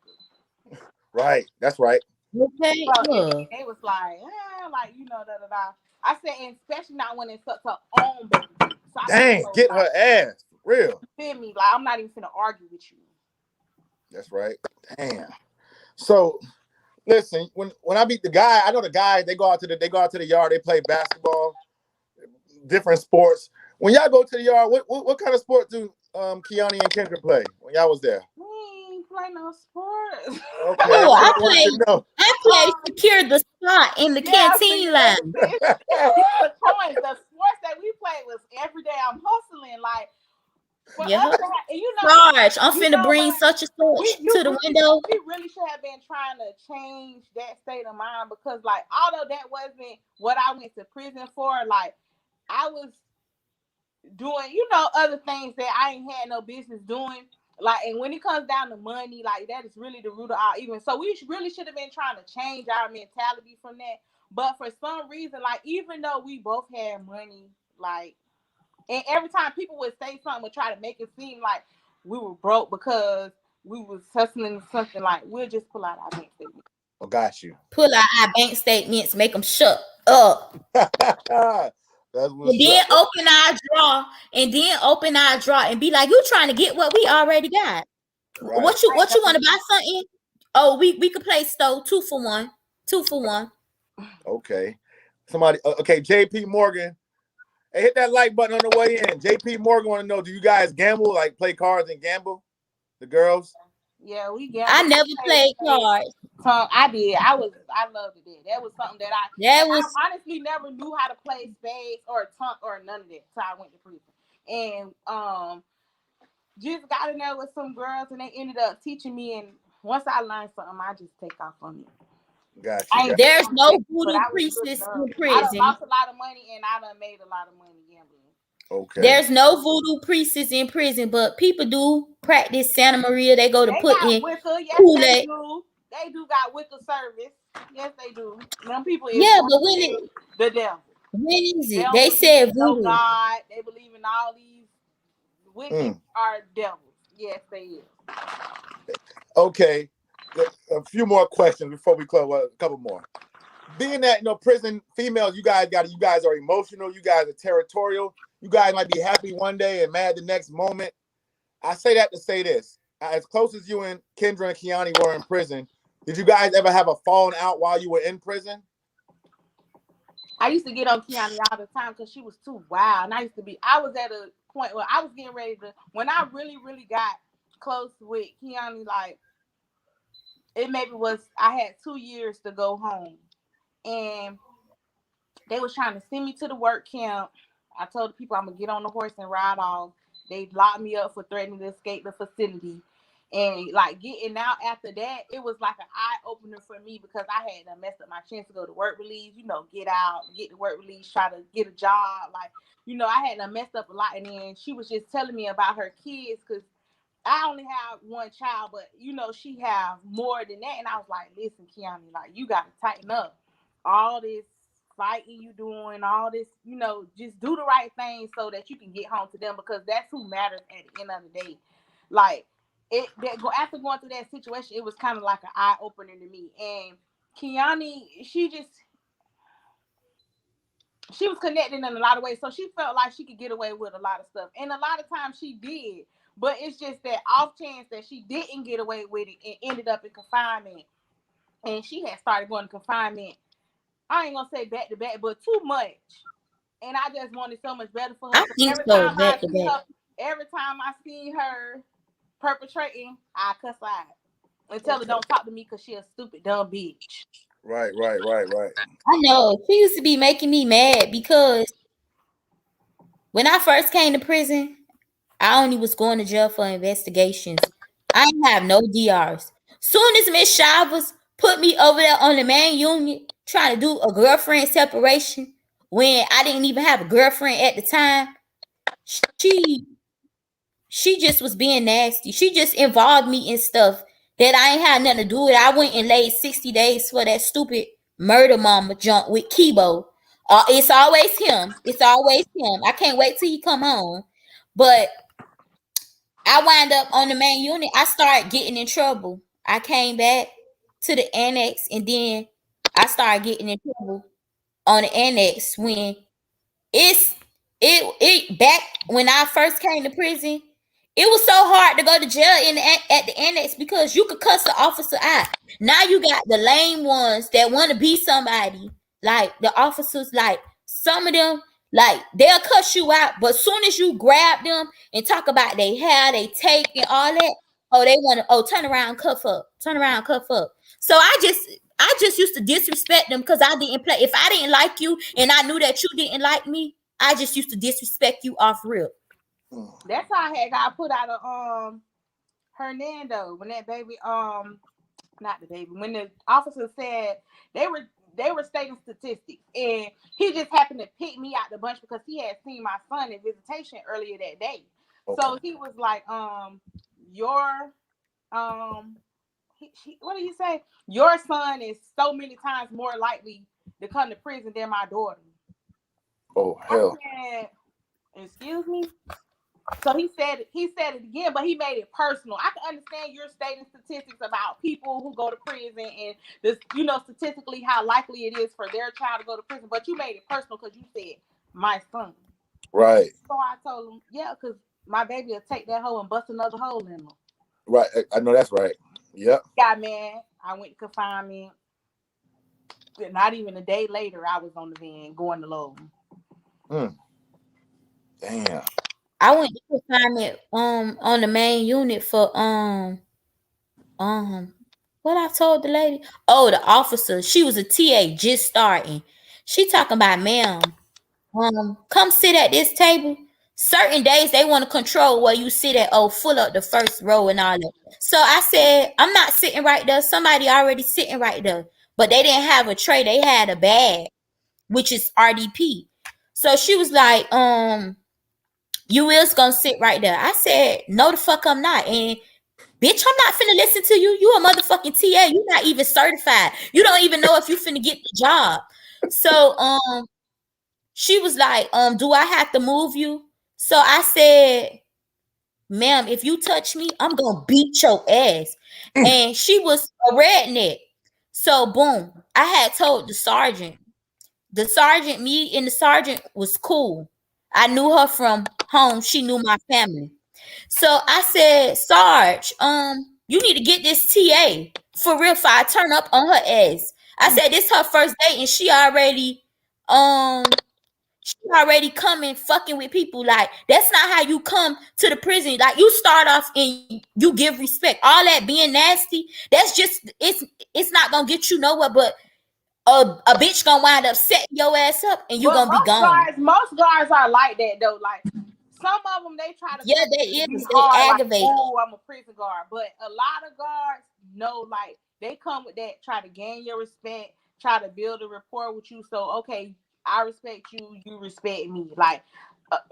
Right, that's right. Okay. So they was like, I said, and especially not when it's her own baby. So dang, get her ass. Real. You feel me? Like I'm not even gonna argue with you. That's right. Damn. So listen, when I meet the guy, I know the guys, they go out to the yard, they play basketball, different sports. When y'all go to the yard, what kind of sport do Kiani and Kendra play when y'all was there? We ain't play no sports. Okay. I play secure the spot in the canteen line. The sports that we played was every day I'm hustling. Like Sarge, I'm finna bring such a such to the window. We really should have been trying to change that state of mind, because like although that wasn't what I went to prison for, like I was doing, other things that I ain't had no business doing. Like, and when it comes down to money, like that is really the root of our evil. So we really should have been trying to change our mentality from that. But for some reason, like even though we both had money, like, and every time people would say something or try to make it seem like we were broke because we was hustling something, like we'll just pull out our bank statements. Oh, got you. Pull out our bank statements, make them shut up. And then open our drawer and be like, you trying to get what we already got. Right. What you want to buy something? Oh, we could play stove 2 for 1. 2 for 1. Okay. Somebody JP Morgan. Hey, hit that like button on the way in. JP Morgan want to know, do you guys gamble, like play cards and gamble? The girls? Yeah, we gamble. I never played cards. I did. I loved it. That was something that I honestly never knew how to play spades or tunk or none of that. So I went to prison. And just got in there with some girls and they ended up teaching me, and once I learned something, I just take off on it. Gotcha. There's no voodoo priestess in prison. I lost a lot of money and I done made a lot of money gambling. Okay. There's no voodoo priestess in prison, but people do practice Santa Maria. They go to put in Wicca. Yes, Kool-Aid. they do. They do got Wicca service. Yes, they do. Them people is but when the devil. When is it? They said voodoo. God. They believe in all these witches are devils. Yes, they is. Okay. A few more questions before we close. A couple more. Being that prison females, you guys are emotional. You guys are territorial. You guys might be happy one day and mad the next moment. I say that to say this: as close as you and Kendra and Kiani were in prison, did you guys ever have a falling out while you were in prison? I used to get on Kiani all the time because she was too wild. And I was at a point where I was getting ready to, when I really, really got close with Kiani, like, it maybe was, I had 2 years to go home. And they was trying to send me to the work camp. I told the people I'm going to get on the horse and ride off. They locked me up for threatening to escape the facility. And like getting out after that, it was like an eye opener for me because I had messed up my chance to go to work release, get out, get the work release, try to get a job. Like, I had messed up a lot. And then she was just telling me about her kids because I only have one child, but she have more than that. And I was like, listen, Kiani, like, you got to tighten up. All this fighting you doing, all this, just do the right thing so that you can get home to them because that's who matters at the end of the day. Like, after going through that situation, it was kind of like an eye opener to me. And Kiani, she was connected in a lot of ways, so she felt like she could get away with a lot of stuff, and a lot of times she did. But it's just that off chance that she didn't get away with it and ended up in confinement, and she had started going to confinement. I ain't gonna say back to back, but too much. And I just wanted so much better for her. I think so. Back to back. Every time I see her perpetrating, I cuss out and tell her don't talk to me because she a stupid dumb bitch. Right. I know. She used to be making me mad because when I first came to prison, I only was going to jail for investigations. I didn't have no DRs. Soon as Miss Shavers put me over there on the main unit trying to do a girlfriend separation when I didn't even have a girlfriend at the time, she just was being nasty. She just involved me in stuff that I ain't had nothing to do with. I went and laid 60 days for that stupid murder mama junk with Kibo. It's always him. I can't wait till he come home. But I wind up on the main unit. I started getting in trouble. I came back to the annex and then I started getting in trouble on the annex when it back when I first came to prison. It was so hard to go to jail at the annex because you could cuss the officer out. Now you got the lame ones that want to be somebody. Like the officers, like some of them, like they'll cuss you out, but soon as you grab them and talk about their hair, they take and all that, they want to turn around, cuff up. So I just used to disrespect them because I didn't play. If I didn't like you and I knew that you didn't like me, I just used to disrespect you off rip. That's how I had got put out of Hernando when that baby not the baby when the officer said they were stating statistics and he just happened to pick me out the bunch because he had seen my son in visitation earlier that day. Okay. So he was like, what did he say? Your son is so many times more likely to come to prison than my daughter. Oh hell! I said, excuse me. So he said it again, but he made it personal. I can understand you're stating statistics about people who go to prison and this, statistically how likely it is for their child to go to prison, but you made it personal because you said my son. Right. So I told him, yeah, because my baby will take that hole and bust another hole in him. Right. I know that's right. Yep. Got mad. I went to confinement. Not even a day later, I was on the van going to Lowell. Damn. I went to confinement on the main unit for what I told the lady. Oh, the officer. She was a TA just starting. She talking about, ma'am, come sit at this table. Certain days they want to control where you sit at. Oh, full up the first row and all that. So I said, I'm not sitting right there. Somebody already sitting right there. But they didn't have a tray. They had a bag, which is RDP. So she was like, You is gonna sit right there. I said, no, the fuck I'm not. And bitch, I'm not finna listen to you. You a motherfucking TA. You not even certified. You don't even know if you finna get the job. So she was like, do I have to move you? So I said, ma'am, if you touch me, I'm gonna beat your ass. And she was a redneck. So boom, I had told the sergeant. Me and the sergeant was cool. I knew her from home. She knew my family. So I said, Sarge, you need to get this TA for real. If I turn up on her ass, I said this her first date, and she already coming fucking with people. Like, that's not how you come to the prison. Like, you start off and you give respect. All that being nasty, that's just it's not gonna get you nowhere. But a bitch gonna wind up setting your ass up, and you gonna be gone. Most guards are like that though. Like, some of them, they try to they aggravate. Like, oh, I'm a prison guard. But a lot of guards know, like, they come with that, try to gain your respect, try to build a rapport with you. So, okay, I respect you, you respect me. Like,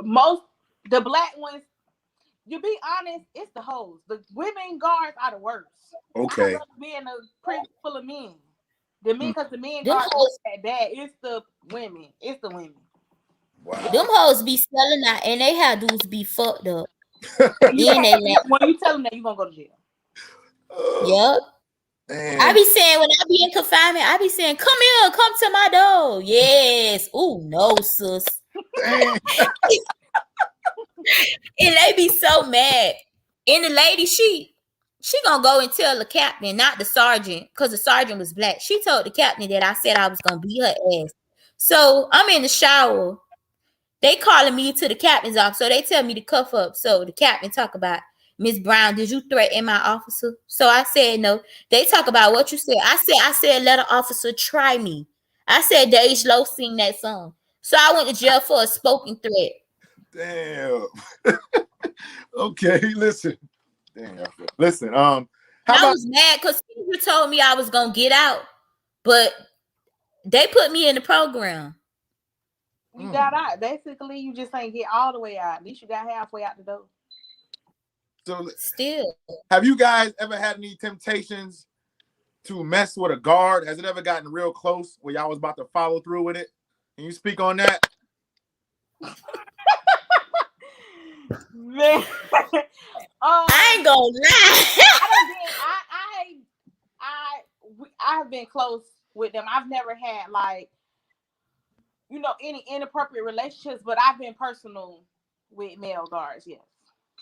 most, the black ones, to be honest, it's the hoes. The women guards are the worst. Okay. I love being a prison full of men. The men, because the men guards not that bad. It's the women. It's the women. Wow. Them hoes be selling out, and they have dudes be fucked up. When you tell them that, you gonna go to jail. Yep. Man. I be saying, when I be in confinement, I be saying, come here, come to my door. Yes. Ooh, no, sis. And they be so mad. And the lady, she gonna go and tell the captain, not the sergeant, because the sergeant was black. She told the captain that I said I was gonna beat her ass. So I'm in the shower. They calling me to the captain's office. So they tell me to cuff up. So the captain talk about, Miss Brown, did you threaten my officer? So I said no. They talk about what you said. I said let an officer try me. I said Dej Low sing that song. So I went to jail for a spoken threat. Damn. Okay, listen. Damn. Listen. I was mad because you told me I was gonna get out, but they put me in the program. You got out. Basically, you just ain't get all the way out. At least you got halfway out the door. So still, have you guys ever had any temptations to mess with a guard? Has it ever gotten real close where y'all was about to follow through with it? Can you speak on that? Man, I ain't gonna lie. I've been close with them. I've never had, like, you know, any inappropriate relationships, but I've been personal with male guards. Yes.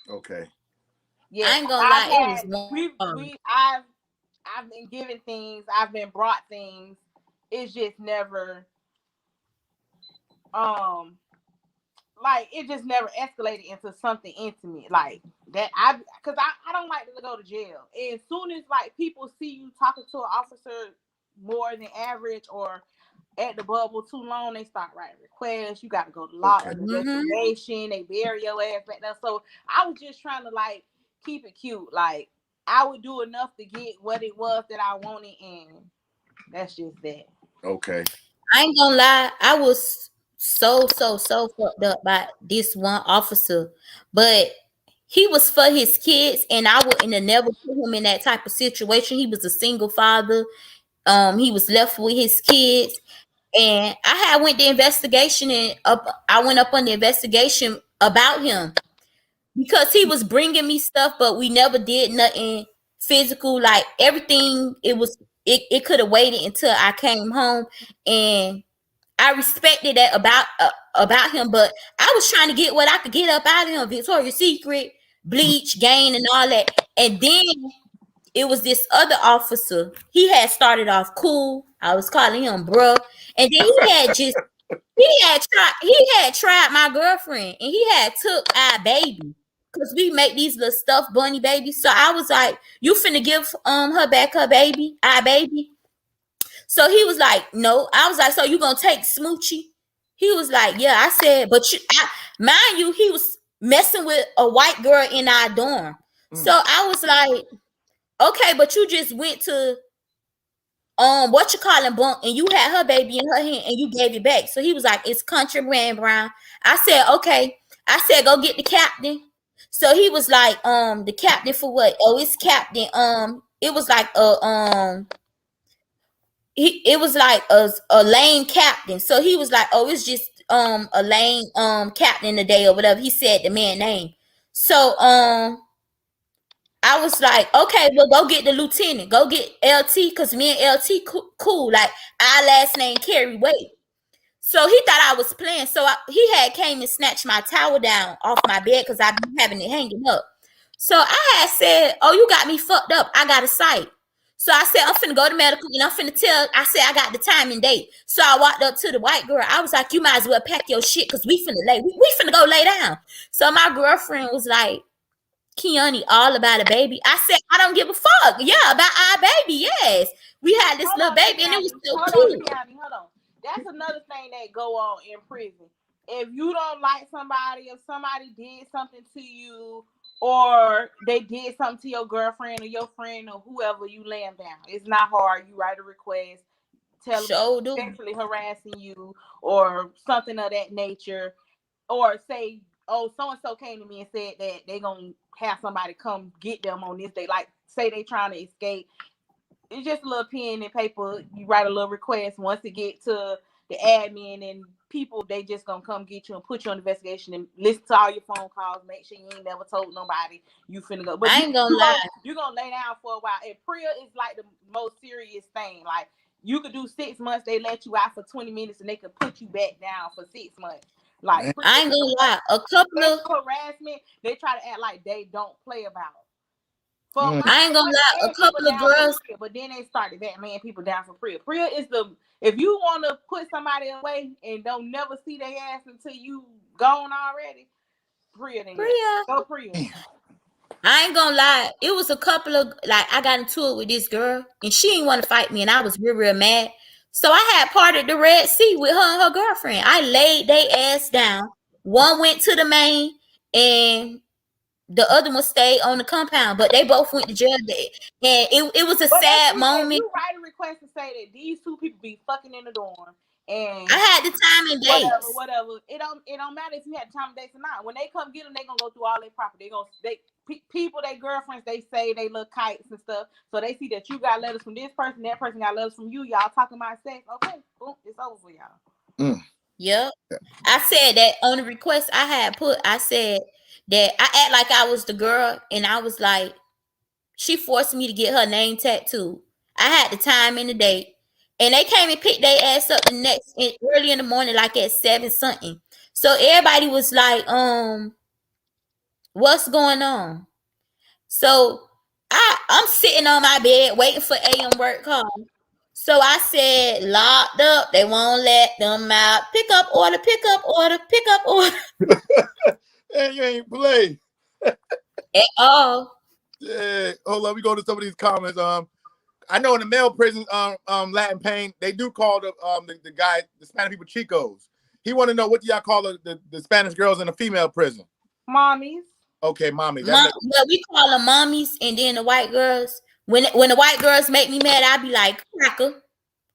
Okay. Yeah, I ain't gonna lie. I've been given things. I've been brought things. It's just never, like, it just never escalated into something intimate like that. Because I don't like to go to jail. And as soon as, like, people see you talking to an officer more than average or at the bubble too long, they start writing requests. You got to go to law investigation. They bury your ass back there. So I was just trying to, like, keep it cute. Like, I would do enough to get what it was that I wanted, and that's just that. Okay. I ain't gonna lie. I was so fucked up by this one officer, but he was for his kids, and I wouldn't have never put him in that type of situation. He was a single father. He was left with his kids. And I had went the investigation and I went up on the investigation about him because he was bringing me stuff, but we never did nothing physical. Like, everything, it could have waited until I came home, and I respected that about him. But I was trying to get what I could get up out of him: Victoria's Secret, bleach, Gain, and all that. And then it was this other officer. He had started off cool. I was calling him bruh. And then he had tried my girlfriend, and he had took our baby. Cause we make these little stuffed bunny babies. So I was like, you finna give her back her baby, our baby. So he was like, no. I was like, so you gonna take Smoochie? He was like, yeah. I said, but mind you, he was messing with a white girl in our dorm. So I was like, okay, but you just went to what you calling bunk, and you had her baby in her hand and you gave it back. So he was like, it's contraband, Brown. I said, okay. I said, go get the captain. So he was like, the captain for what? Oh, it's captain. It was like it was like a lane captain. So he was like, oh, it's just a lane captain today or whatever. He said the man name. So I was like, okay, well, go get the lieutenant. Go get LT, because me and LT cool. Like, our last name carry weight. So he thought I was playing. So he had came and snatched my towel down off my bed because I've been having it hanging up. So I had said, oh, you got me fucked up. I got a sight. So I said, I'm finna go to medical and I'm finna I said, I got the time and date. So I walked up to the white girl. I was like, you might as well pack your shit because we finna go lay down. So my girlfriend was like, Kiani, all about a baby. I said, I don't give a fuck. Yeah, about our baby. Yes. We had this little baby and it was so cute. Hold on. That's another thing that go on in prison. If you don't like somebody, if somebody did something to you, or they did something to your girlfriend or your friend or whoever, you lay them down. It's not hard. You write a request, tell them sexually harassing you or something of that nature, or say, oh, so-and-so came to me and said that they gonna have somebody come get them on this day. Like, say they trying to escape. It's just a little pen and paper. You write a little request. Once it get to the admin and people, they just gonna come get you and put you on investigation and listen to all your phone calls. Make sure you ain't never told nobody you finna go. But I ain't gonna lie. You're gonna lay down for a while. And PREA is like the most serious thing. Like, you could do 6 months. They let you out for 20 minutes and they could put you back down for 6 months. Like, I ain't gonna lie. A couple of harassment, they try to act like they don't play about. I ain't gonna lie, a couple of girls, but then they started that laying people down for PREA. PREA is if you want to put somebody away and don't never see their ass until you gone already, PREA. Go PREA. I ain't gonna lie, it was a couple of, like, I got into it with this girl and she didn't want to fight me and I was real mad. So I had parted the Red Sea with her and her girlfriend. I laid their ass down. One went to the main and the other one stayed on the compound, but they both went to jail. And it was a sad moment. You write a request to say that these two people be fucking in the dorm, and I had the time and dates. Whatever. It don't matter if you had time and dates or not. When they come get them, they gonna go through all their property. People, their girlfriends, they say they look kites and stuff. So they see that you got letters from this person, that person got letters from you. Y'all talking about sex. Okay, boom, it's over for y'all. Yep. I said that on the request I had put. I said that I act like I was the girl, and I was like, she forced me to get her name tattooed. I had the time and the date, and they came and picked their ass up early in the morning, like at 7 something. So everybody was like, what's going on? So I'm sitting on my bed waiting for AM work call. So I said, locked up. They won't let them out. Pick up order, pick up order, pick up order. And you ain't play at all. Yeah, hold on. We go to some of these comments. I know in the male prison, Latin Pain, they do call the guy, the Spanish people, chicos. He want to know, what do y'all call the Spanish girls in the female prison? Mommies. Okay, mommies. Well, we call them mommies, and then the white girls. When the white girls make me mad, I be like,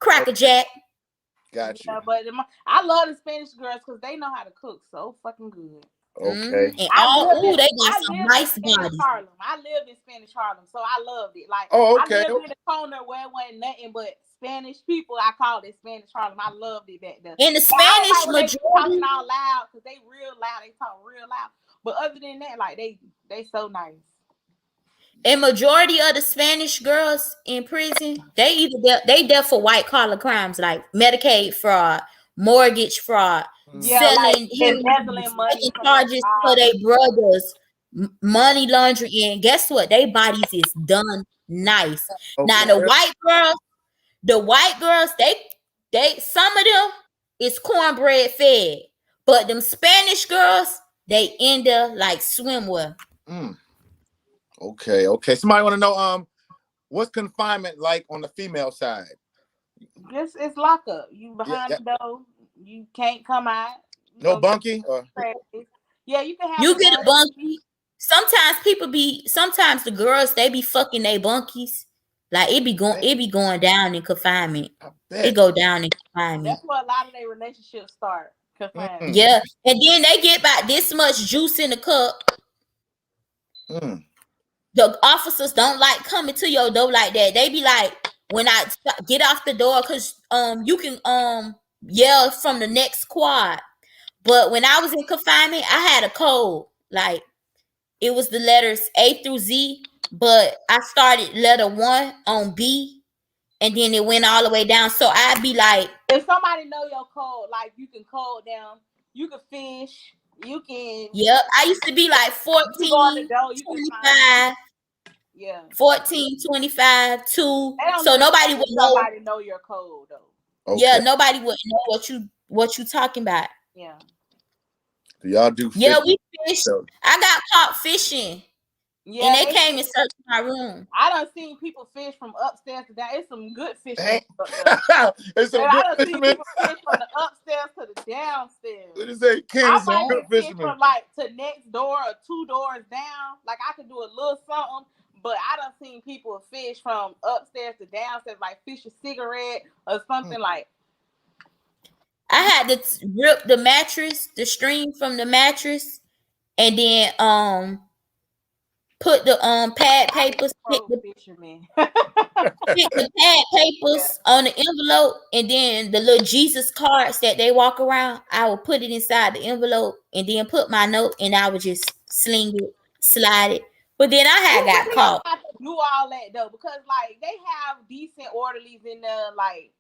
cracker jack. Got you. Yeah, but I love the Spanish girls because they know how to cook so fucking good. Okay. And they got some nice bodies. I lived in Spanish Harlem, so I loved it. Like, okay. I lived in a corner where it wasn't nothing but Spanish people. I called it Spanish Harlem. I loved it back there. In the Spanish majority, talking all loud because they real loud. They talk real loud. But other than that, like they so nice. And majority of the Spanish girls in prison, they there for white collar crimes like Medicaid fraud, mortgage fraud, selling embezzling money, charges for their brothers, money laundering. And guess what? Their bodies is done nice. Okay. Now the white girls, they some of them is cornbread fed, but them Spanish girls, they end up like swimwear. Okay. Somebody want to know what's confinement like on the female side? This is lockup. You behind the door. You can't come out. No bunkie? Yeah, you can have. You get a bunkie. Sometimes the girls, they be fucking their bunkies. Like it be going down in confinement. It go down in confinement. That's where a lot of their relationships start. Confinement. Yeah, and then they get about this much juice in the cup. The officers don't like coming to your door like that. They be like, when I get off the door, cause you can yell from the next quad. But when I was in confinement, I had a code. Like it was the letters A through Z, but I started letter 1 on B, and then it went all the way down. So I'd be like, if somebody know your code, like you can code down, you can fish, you can. Yep, I used to be like 14, You go on the door, you can 25. Yeah. 14, 25, 2. So really nobody would know. Somebody know your code though. Okay. Yeah, nobody would know what you talking about. Yeah. Do y'all do fishing? Yeah, we fish. I got caught fishing. Yeah, and they came and searched my room. I done seen people fish from upstairs to down. It's some good fishing. It's some good I done seen people fish from the upstairs to the downstairs. What is that? I might can fish from like to next door or 2 doors down. Like I could do a little something, but I done seen people fish from upstairs to downstairs, like fish a cigarette or something like. I had to rip the mattress, the string from the mattress, and then put the pad papers, pick the pad papers on the envelope, and then the little Jesus cards that they walk around, I would put it inside the envelope and then put my note, and I would just sling it, slide it. But then I got caught. Have to do all that though, because like they have decent orderlies in there, like.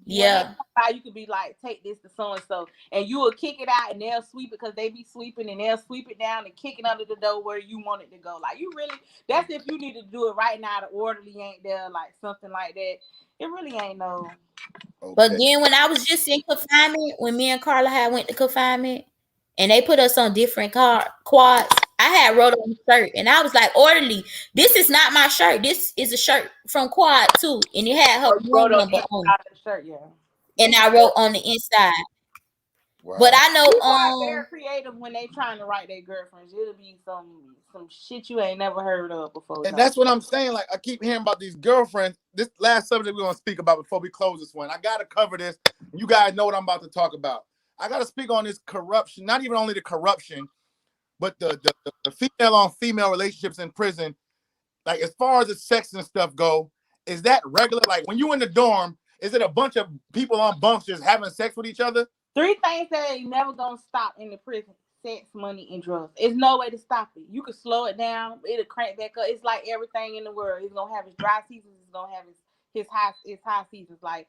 Yeah, you could be like, take this to so and so, and you will kick it out, and they'll sweep it because they be sweeping, and they'll sweep it down and kick it under the door where you want it to go. Like you really, that's if you need to do it right now. The orderly ain't there, like something like that. It really ain't no. Okay. But then when I was just in confinement, when me and Carla had went to confinement, and they put us on different quads, I had wrote on the shirt, and I was like, orderly, this is not my shirt. This is a shirt from quad 2, and it had her room number on the shirt, yeah. And I wrote on the inside. Wow. But I know people are very creative when they trying to write their girlfriends. It'll be some shit you ain't never heard of before. And that's what I'm saying. Like I keep hearing about these girlfriends. This last subject we're gonna speak about before we close this one. I gotta cover this. You guys know what I'm about to talk about. I gotta speak on this corruption. Not even only the corruption, but the female on female relationships in prison. Like as far as the sex and stuff go, is that regular? Like when you in the dorm, is it a bunch of people on bunks just having sex with each other? 3 things that ain't never gonna stop in the prison: sex, money, and drugs. There's no way to stop it. You can slow it down, it'll crank back up. It's like everything in the world. It's gonna have its dry seasons, it's gonna have his high seasons. Like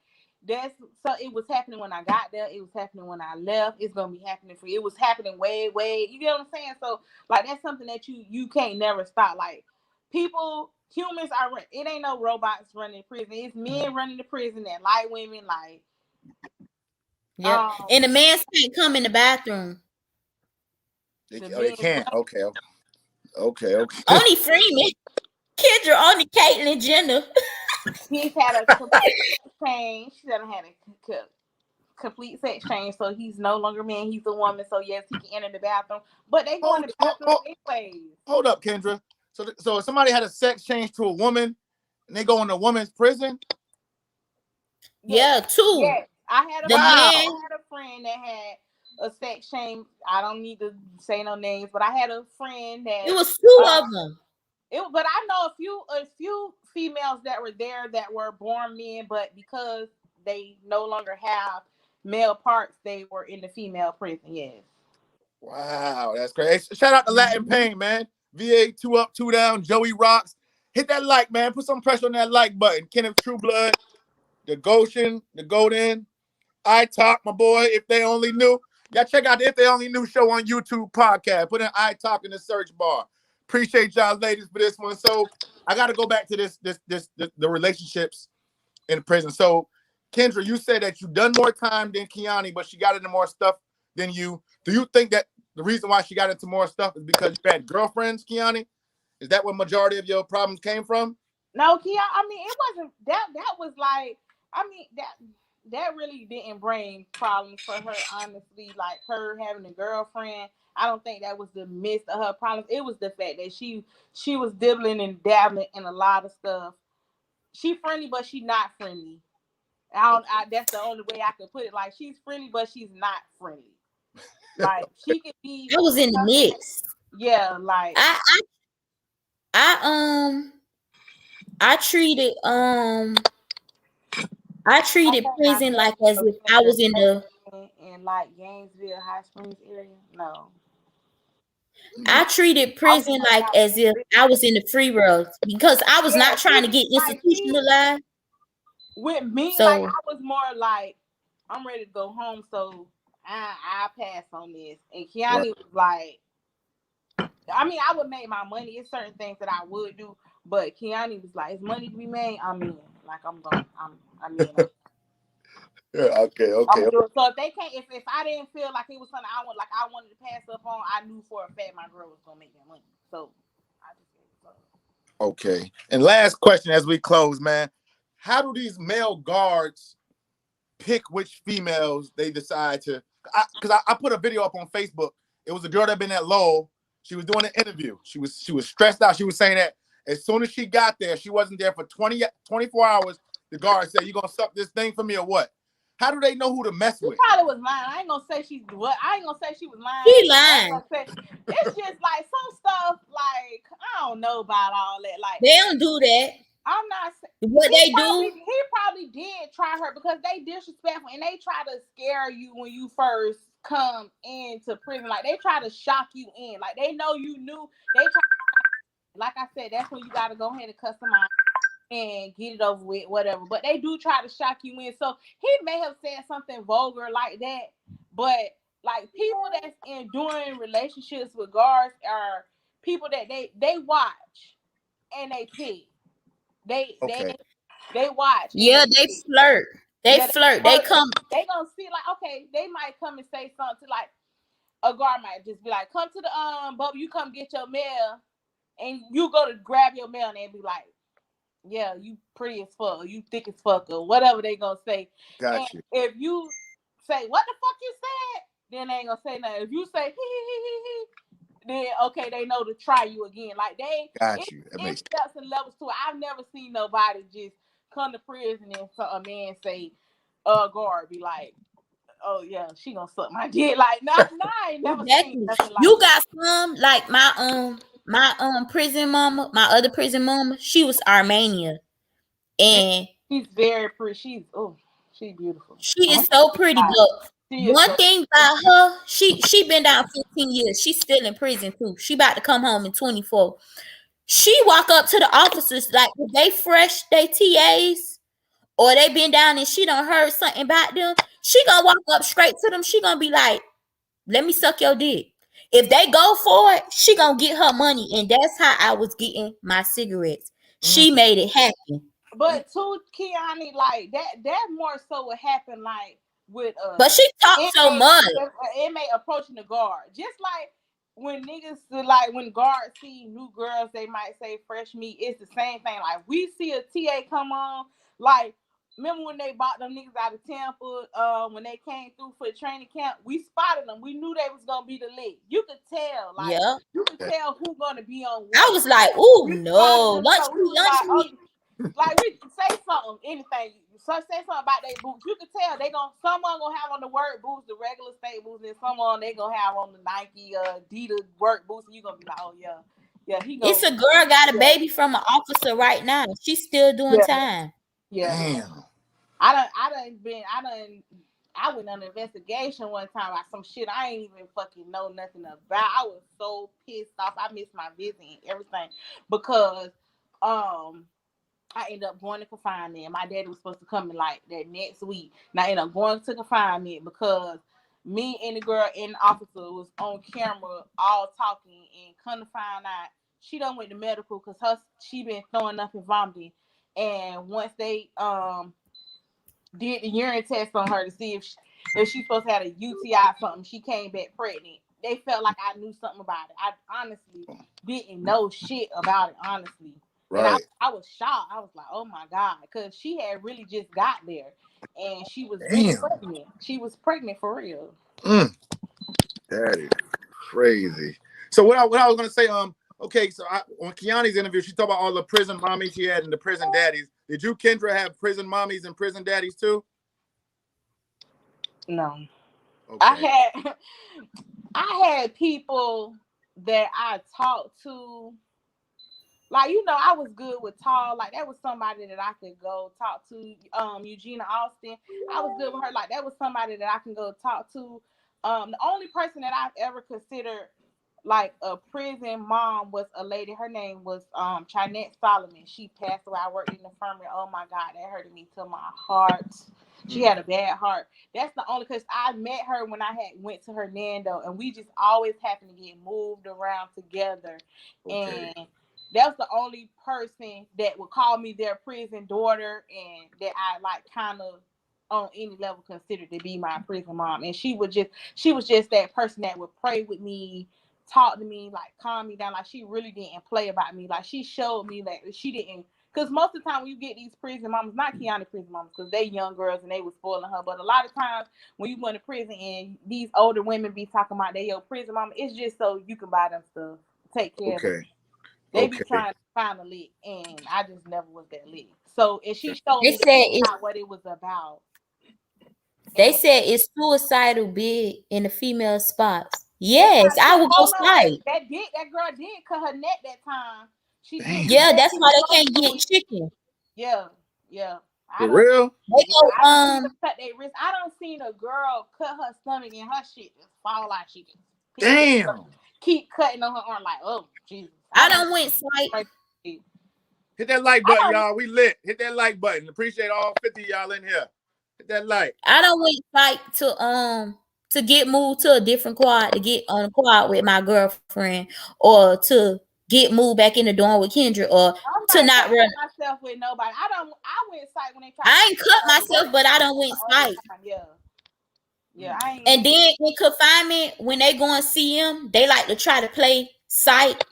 that's so it was happening when I got there, it was happening when I left, it's gonna be happening for you. It was happening way, you get what I'm saying? So like that's something that you can't never stop. Like people, humans are, it ain't no robots running the prison. It's men running the prison that like women, like. Yeah, and the man can't come in the bathroom. They can't. Okay. Only Freeman, Kendra, only Caitlyn Jenner. He's had a complete change. She doesn't have a complete sex change, so he's no longer man. He's a woman. So yes, he can enter the bathroom, but they go in the bathroom anyways. Hold up, Kendra. So if somebody had a sex change to a woman, and they go in a woman's prison. Yeah, 2. Yeah. I had a friend that had a sex change. I don't need to say no names, but I had a friend that it was 2 of them. But I know a few females that were there that were born men, but because they no longer have male parts, they were in the female prison. Yes. Wow, that's great. Hey, shout out to Latin Pain, man. VA 2 up, 2 down. Joey Rocks. Hit that like, man. Put some pressure on that like button. Kenneth Trueblood, the Goshen, the Golden. I Talk, my boy. If they only knew. Y'all check out the If They Only Knew show on YouTube podcast. Put in I Talk in the search bar. Appreciate y'all ladies for this one. So I got to go back to the relationships in prison. So Kendra, you said that you've done more time than Kiani, but she got into more stuff than you. Do you think that the reason why she got into more stuff is because you had girlfriends, Kiani? Is that where majority of your problems came from? No, Kiani. I mean, it wasn't that. That was like, I mean, that really didn't bring problems for her, honestly. Like her having a girlfriend, I don't think that was the midst of her problems. It was the fact that she was dibbling and dabbling in a lot of stuff. She friendly, but she not friendly. That's the only way I could put it. Like, she's friendly, but she's not friendly. Like, she could be. I was in the mix. Yeah, like I treated prison like as if I was in the in like Gainesville, High Springs area. No. I treated prison like as if I was in the free world because I was not trying to get institutionalized. With me, So, like, I was more like, I'm ready to go home, so I pass on this. And Kiani was like, I mean, I would make my money. It's certain things that I would do, but Kiani was like, "It's money to be made. I'm in. Like, I'm in." Yeah, okay. So if they can't, if I didn't feel like it was something I wanted to pass up on, I knew for a fact my girl was gonna make that money. So I just said so. Okay. And last question as we close, man. How do these male guards pick which females they decide to? Because I put a video up on Facebook. It was a girl that been at Lowell. She was doing an interview. She was stressed out. She was saying that as soon as she got there, she wasn't there for 24 hours. The guard said, "You gonna suck this thing for me or what?" How do they know who to mess with? She probably was lying. I ain't gonna say she was lying. She lying. It's just like some stuff. Like, I don't know about all that. Like, they don't do that. I'm not saying what they do. do. He probably did try her because they disrespectful and they try to scare you when you first come into prison. Like, they try to shock you in. Like, they know you knew. They try. Like I said, that's when you gotta go ahead and customize and get it over with, whatever. But they do try to shock you in. So he may have said something vulgar like that, but like, people that's enduring relationships with guards are people that they watch and they pick. They watch. Yeah, they flirt. They flirt. They come. They gonna see, like, okay, they might come and say something to, like, a guard might just be like, "Come to the Bubba, you come get your mail," and you go to grab your mail and they be like, "Yeah, you pretty as fuck, you thick as fuck," or whatever they gonna say. Gotcha. If you say, "What the fuck you said?" then they ain't gonna say nothing. If you say hee, then okay, they know to try you again. Like, it's steps and levels to it. I've never seen nobody just come to prison and a man say, guard be like, "Oh yeah, she gonna suck my dick." Like, no, I ain't never seen nothing like you that. got some, like my prison mama, my other prison mama, she was Armenian. And she's very pretty. She's beautiful. She is so pretty, but one thing about her, she been down 15 years. She's still in prison too. She about to come home in 24. She walk up to the officers like, if they fresh, they TAs, or they been down and she done heard something about them, she gonna walk up straight to them. She gonna be like, "Let me suck your dick." If they go for it, she gonna get her money. And that's how I was getting my cigarettes. She made it happen. But to Kiani, like, that more so would happen, like, with but she talks so much. Inmate approaching the guard. Just like when niggas, like, when guards see new girls, they might say fresh meat. It's the same thing. Like, we see a TA come on, like, remember when they bought them niggas out of Tampa, when they came through for the training camp, we spotted them. We knew they was gonna be the lit. You could tell, like, you could tell who's gonna be on what. I was like, "Ooh, no, lunch meat." Like, we say something, anything. So say something about their boots. You can tell someone gonna have on the work boots, the regular state boots, and someone they gonna have on the Nike, Adidas work boots, and you gonna be like, "Oh yeah, It's a girl got a baby from an officer right now. She's still doing time. Yeah. Damn. I went on an investigation one time about some shit I ain't even fucking know nothing about. I was so pissed off. I missed my visit and everything because I ended up going to confinement. My daddy was supposed to come in like that next week. And I ended up going to confinement because me and the girl and the officer was on camera all talking, and come to find out she done went to medical because she been throwing up and vomiting. And once they did the urine test on her to see if she's supposed to have a UTI or something, she came back pregnant. They felt like I knew something about it. I honestly didn't know shit about it, honestly. Right. And I was shocked. I was like, "Oh my God," because she had really just got there, and she was really pregnant. She was pregnant for real. That is crazy. So what I was gonna say, Okay, so on Kiani's interview, she talked about all the prison mommies she had and the prison daddies. Did you, Kendra, have prison mommies and prison daddies too? No. Okay. I had people that I talked to. Like, you know, I was good with Tall. Like, that was somebody that I could go talk to. Eugenia Austin, I was good with her. Like, that was somebody that I can go talk to. The only person that I've ever considered like a prison mom was a lady. Her name was Chinette Solomon. She passed away. I worked in the infirmary. Oh my God, that hurted me to my heart. She had a bad heart. That's the only, because I met her when I had went to Hernando, and we just always happened to get moved around together. Okay. And that was the only person that would call me their prison daughter, and that I like kind of on any level considered to be my prison mom. And she was just that person that would pray with me, talk to me, like calm me down. Like, she really didn't play about me. Like, she showed me that she didn't, because most of the time when you get these prison mamas, not Kiani prison mamas, because they young girls and they was spoiling her, but a lot of times when you go to prison and these older women be talking about they your prison mama, it's just so you can buy them stuff, take care of them. They be trying to find a lick, and I just never was that lick. So, and she showed me that's what it was about. They said it's suicidal big in the female spots. Yes, I will go fight. That girl did cut her neck that time. She did. Yeah, that's why they can't get chicken. Yeah. For real? They go I cut their wrist. I don't seen a girl cut her stomach and her shit just fall out. She just keep cutting on her arm like, oh Jesus. I don't went fight. Hit that like button, y'all. We lit. Hit that like button. Appreciate all 50 y'all in here. Hit that like. I don't went fight to get moved to a different quad, to get on a quad with my girlfriend, or to get moved back in the dorm with Kendra, or to not run myself with nobody. I went sight when they tried. I ain't cut myself, but I don't went sight. Yeah. I ain't. And then in confinement, when they go and see him, they like to try to play sight,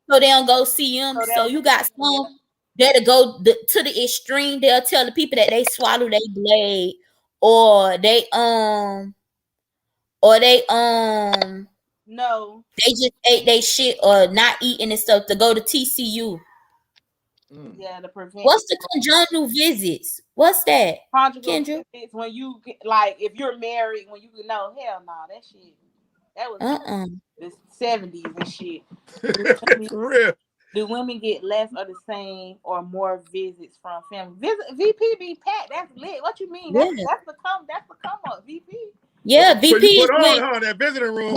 so they don't go see him. So you got some that'll go to the extreme. They'll tell the people that they swallow their blade, or they no, they just ate they shit, or not eating and stuff, to go to TCU. Yeah, to prevent. What's the conjugal visits? What's that? Conjugal visits, when you get, like, if you're married, when you know, hell no, that shit. That was the 70s and shit. For real. Do women get less or the same or more visits from family? VP be packed. That's lit. What you mean? That's the come up, VP. Yeah, VP. So you put on that visiting room.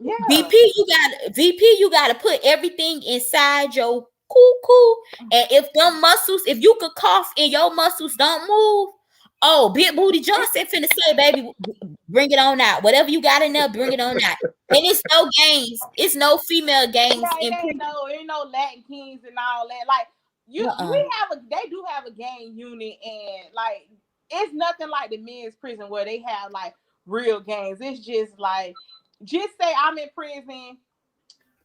Yeah. VP, you gotta put everything inside your cuckoo. And if you could cough and your muscles don't move, oh, Big Booty Johnson finna say, baby, bring it on out. Whatever you got in there, bring it on out. And it's no games. It's no female games. Yeah, ain't no Latin Kings and all that. Like, they do have a gang unit, and like, it's nothing like the men's prison where they have like real gangs. It's just like, just say I'm in prison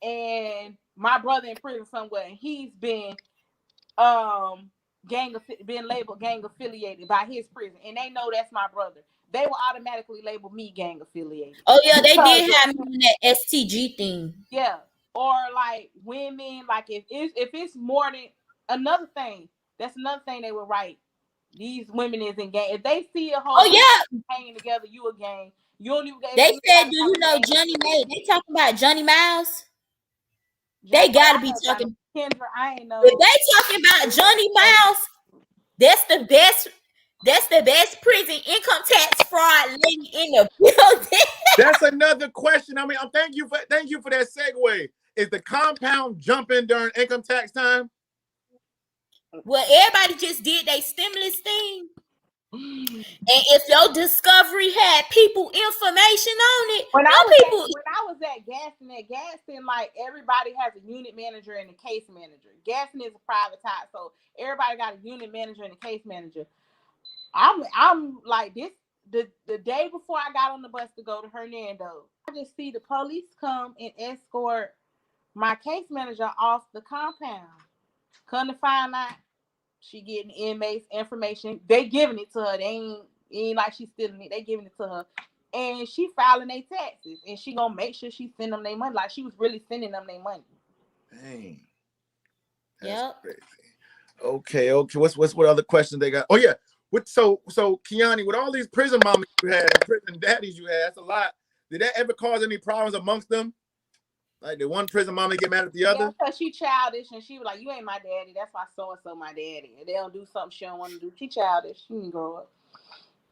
and my brother in prison somewhere, and he's been been labeled gang affiliated by his prison, and they know that's my brother. They will automatically label me gang affiliated. Oh yeah, they did have me in that STG thing. Yeah, or like women, like if it's more than another thing, that's another thing they will write. These women is in gang. If they see a whole hanging together, you a gang. You don't even. They said, do you know Johnny May? They talking about Johnny Miles. They gotta be talking. Kendra, I ain't know. If they talking about Johnny Miles, that's the best. That's the best prison income tax fraud lady in the building. That's another question. I mean, thank you for that segue. Is the compound jumping during income tax time? Well, everybody just did their stimulus thing. And if your discovery had people information on it, when I was at Gaston, like, everybody has a unit manager and a case manager. Gaston is a privatized, so everybody got a unit manager and a case manager. I'm like this the day before I got on the bus to go to Hernando. I just see the police come and escort my case manager off the compound. Come to find out, she getting inmates information. They giving it to her. They ain't like she's stealing it. They giving it to her, and she filing their taxes, and she gonna make sure she send them their money. Like, she was really sending them their money. Dang. That's Yep. crazy. Okay. What other questions they got? Oh yeah. So Kiani, with all these prison mommies you had and prison daddies you had, that's a lot. Did that ever cause any problems amongst them? Like, did one prison mommy get mad at the other? Yeah, because she childish and she was like, "You ain't my daddy. That's why so and so my daddy." And they don't do something she don't want to do. She childish. She didn't grow up.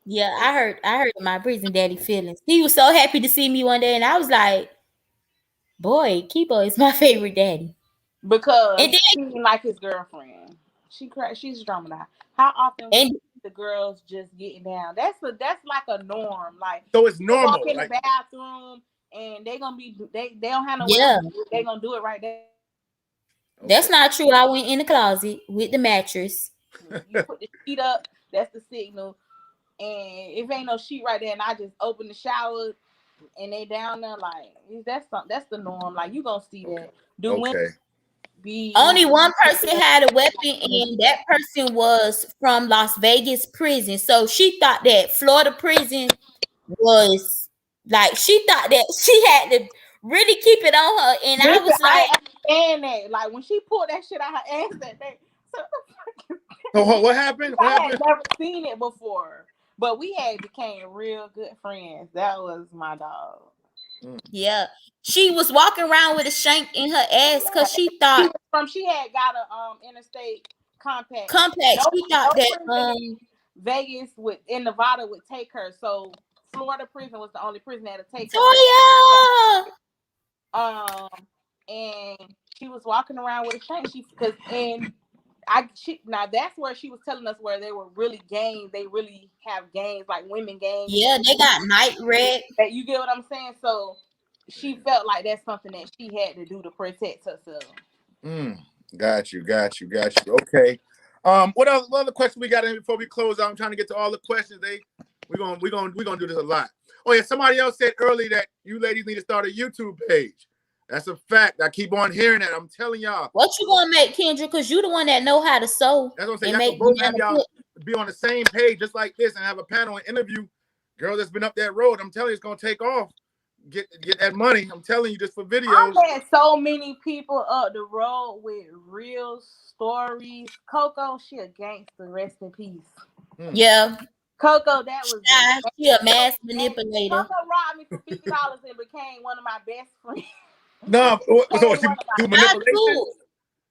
Yeah, I heard my prison daddy feelings. He was so happy to see me one day, and I was like, "Boy, Kibo is my favorite daddy." Because And then, he didn't like his girlfriend. She cried. She's traumatized. How often we and see the girls just getting down? That's like a norm. Like So it's you walk normal. in the Like, bathroom and they gonna be they don't have nowhere yeah, else to do it. They gonna do it right there. that's okay. not true. I went in the closet with the mattress. You put the sheet up. That's the signal. And if ain't no sheet right there, and I just open the shower and they down there, like that's the norm. Like you gonna see that. Do women Okay. be Only one person had a weapon, and that person was from Las Vegas prison. So she thought that Florida prison was like, she thought that she had to really keep it on her. And I listen? was I like, understand that. Like when she pulled that shit out her ass that day. So So what happened? What I had happened? never seen it before. But we had became real good friends. That was my dog. yeah, she was walking around with a shank in her ass because she thought She had got a interstate compact. compact. No, She thought no that prison in Vegas would in Nevada would take her. So Florida prison was the only prison that would take her. Toya. And she was walking around with a shank. Now that's where she was telling us where they were really games. They really have games like women games. Yeah, they got night red. That you get what I'm saying? So she felt like that's something that she had to do to protect herself. Got you. Okay. What other questions we got in before we close out? I'm trying to get to all the questions. We're gonna do this a lot. Oh yeah, somebody else said earlier that you ladies need to start a YouTube page. That's a fact. I keep on hearing that. I'm telling y'all. What you gonna make, Kendra? Because you the one that know how to sew That's what I'm saying. and Y'all make can both have banana y'all be on the same page just like this and have a panel and interview girls that's been up that road. I'm telling you, it's gonna take off. Get that money. I'm telling you, just for videos. I had so many people up the road with real stories. Coco, she a gangster. Rest in peace. Yeah. Coco, that was She a mass manipulator. Coco robbed me for $50 and became one of my best friends. No, so through Not manipulation? true.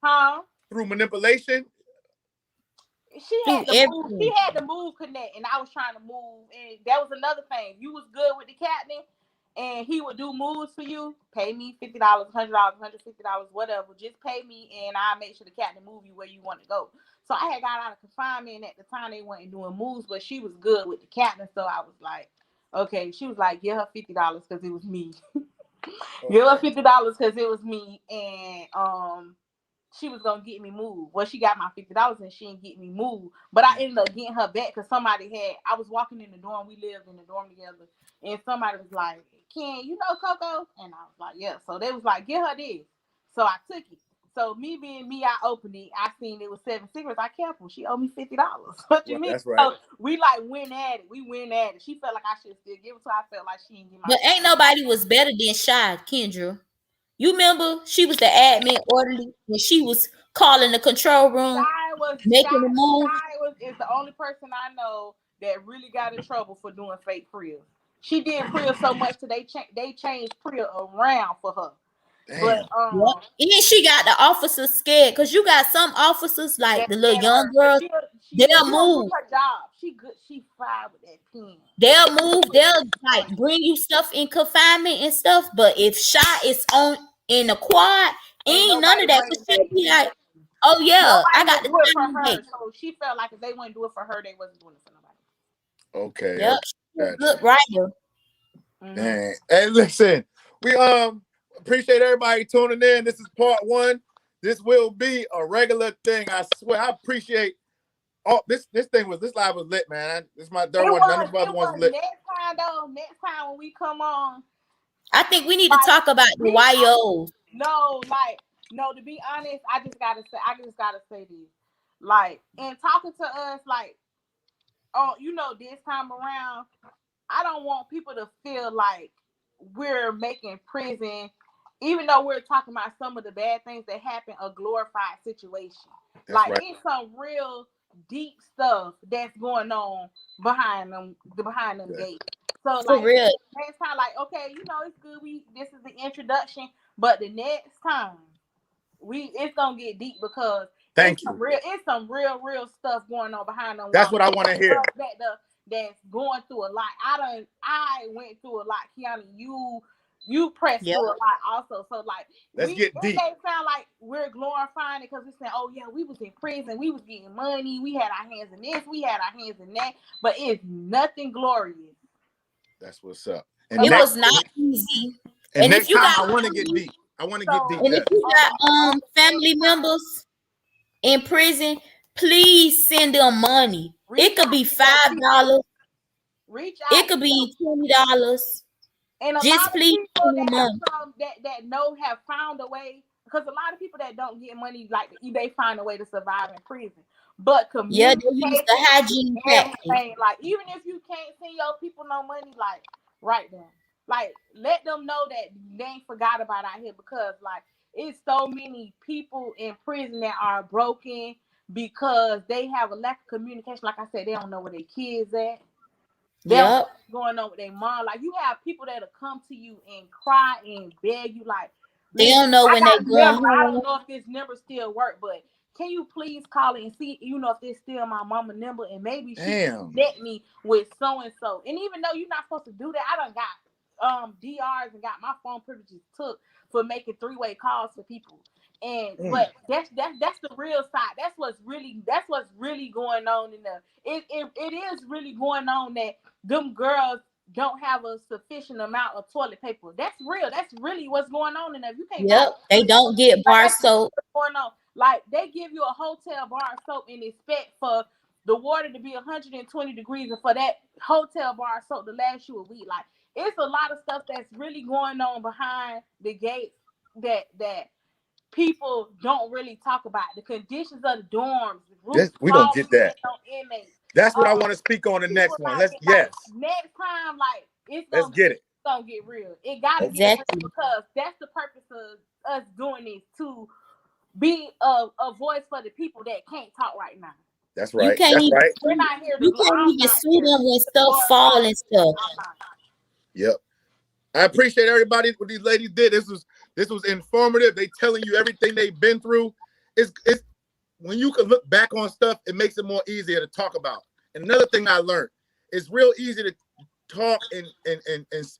Huh? Through manipulation? She Through had to move. everything. She had to move connect, and I was trying to move, and that was another thing. You was good with the captain, and he would do moves for you. Pay me $50, $100, $150, whatever. Just pay me, and I'll make sure the captain move you where you want to go. So I had got out of confinement, and at the time they weren't doing moves, but she was good with the captain. So I was like, okay. She was like, give her $50 because it was me. Give her $50 because it was me, and she was gonna get me moved. Well, she got my $50 and she didn't get me moved. But I ended up getting her back because I was walking in the dorm. We lived in the dorm together, and somebody was like, "Ken, you know Coco?" And I was like, "Yeah." So they was like, "Get her this." So I took it. So me being me, I opened it. I seen it was 7 cigarettes. I kept them. She owed me $50. What you mean? That's right. So we like went at it. We went at it. She felt like I should still give it to her. I felt like she didn't give my. But ain't nobody was better than Shy, Kendra. You remember she was the admin orderly when she was calling the control room, making the move. Is the only person I know that really got in trouble for doing fake Priya. She did Priya so much that they changed Priya around for her. Damn. But Yep. And she got the officers scared because you got some officers like the little young girls. They'll move. Her job. She good. She fine with that pen. They'll move. They'll like bring you stuff in confinement and stuff. But if Shy is on in the quad, ain't none of that. Cause she be like, oh yeah, I got the do it for time her. today. So she felt like if they wouldn't do it for her, they wasn't doing it for nobody. Okay. Yep, she was a good writer. Dang. Hey, listen, we appreciate everybody tuning in. This is part 1. This will be a regular thing. I swear. I appreciate all this live was lit, man. This is my third one. None of the other ones lit. Next time when we come on, I think we need to talk about the YO. No, to be honest, I just gotta say this. Like, in talking to us, like, this time around, I don't want people to feel like we're making prison even though we're talking about some of the bad things that happen, a glorified situation. That's like right. It's some real deep stuff that's going on behind them gates. So For real. next time, okay, it's good. This is the introduction, but the next time it's gonna get deep because Thank you. It's some real stuff going on behind them. That's what I want to hear. That's going through a lot. I went through a lot. Kiani, you pressed through a lot also. So let's get deep. It may sound like we're glorifying it because we're saying, oh yeah, we was in prison, we was getting money, we had our hands in this, we had our hands in that, but it's nothing glorious. That's what's up. And it was not easy. And next time I want to get deep. I want to get deep. And if you got family members in prison, please send them money. It could be $5. Reach out. It could be $20. And just please send them money. That have found a way, because a lot of people that don't get money, they find a way to survive in prison. But communication, they use the hygiene everything, even if you can't send your people no money, write them. Let them know that they ain't forgot about out here, because it's so many people in prison that are broken because they have a lack of communication. Like I said, they don't know where their kids at. They don't know what's going on with their mom. You have people that'll come to you and cry and beg you, they don't know when they're going home. I don't know if this number still work, but can you please call it and see, if it's still my mama number, and maybe she can connect me with so and so. And even though you're not supposed to do that, I done got DRs and got my phone privileges took for making 3-way calls for people. And but that's the real side. That's what's really going on in there. It is really going on that them girls don't have a sufficient amount of toilet paper. That's real. That's really what's going on in there. You can't. They don't get bar soap. Going on. They give you a hotel bar soap and expect for the water to be 120 degrees and for that hotel bar soap to last you a week. It's a lot of stuff that's really going on behind the gates that people don't really talk about. The conditions of the dorms. We're going to get that. That's what I want to speak on the next one. Next time, let's get it. It's going to get real. It got to get real, because that's the purpose of us doing this, to be a voice for the people that can't talk right now. That's right. We're not here to you can't even sue them when stuff fall and stuff. Yep. I appreciate everybody what these ladies did. This was informative. They telling you everything they've been through. It's when you can look back on stuff, it makes it more easier to talk about. And another thing I learned, it's real easy to talk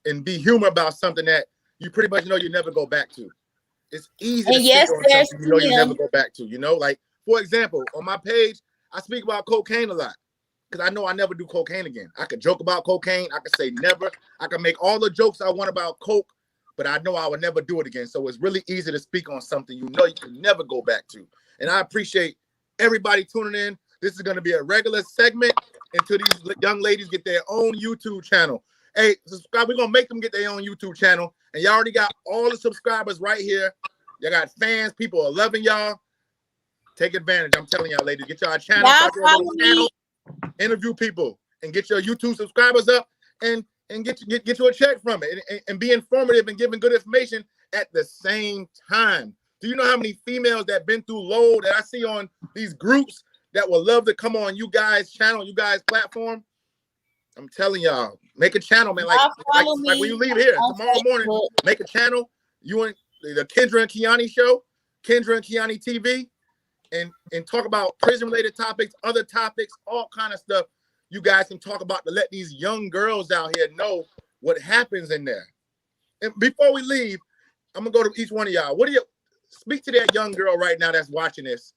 and be humor about something that you pretty much know you never go back to. It's easy to speak on something you never go back to. For example, on my page, I speak about cocaine a lot, because I know I never do cocaine again. I could joke about cocaine. I could say never. I could make all the jokes I want about coke, but I know I would never do it again. So it's really easy to speak on something you can never go back to. And I appreciate everybody tuning in. This is going to be a regular segment until these young ladies get their own YouTube channel. Hey, subscribe. We're going to make them get their own YouTube channel. And y'all already got all the subscribers right here. Y'all got fans. People are loving y'all. Take advantage. I'm telling y'all, ladies, get y'all channel. Interview people and get your YouTube subscribers up and get you a check from it and be informative and giving good information at the same time. Do you know how many females that been through Lowell that I see on these groups that would love to come on you guys' channel, you guys' platform? I'm telling y'all, make a channel, man. Like when you leave here tomorrow morning, make a channel. You and the Kendra and Kiani show, Kendra and Kiani TV. And talk about prison-related topics, other topics, all kind of stuff you guys can talk about to let these young girls out here know what happens in there. And before we leave, I'm going to go to each one of y'all. What do you speak to that young girl right now that's watching this?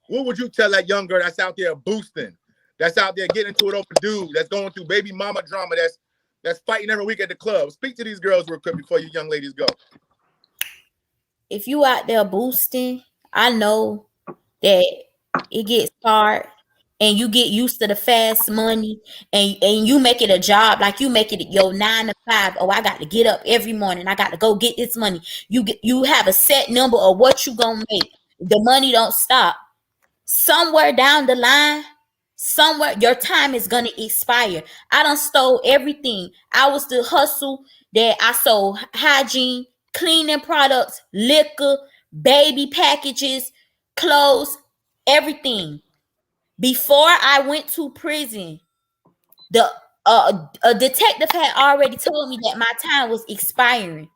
What would you tell that young girl that's out there boosting, that's out there getting into it over dude, that's going through baby mama drama, that's fighting every week at the club? Speak to these girls real quick before you young ladies go. If you out there boosting, I know that it gets hard and you get used to the fast money and you make it a job, like you make it your 9 to 5. Oh, I got to get up every morning. I got to go get this money. You have a set number of what you gonna make. The money don't stop. Somewhere down the line, your time is gonna expire. I done stole everything. I was the hustle that I sold hygiene, cleaning products, liquor, baby packages, clothes, everything. Before I went to prison, the a detective had already told me that my time was expiring.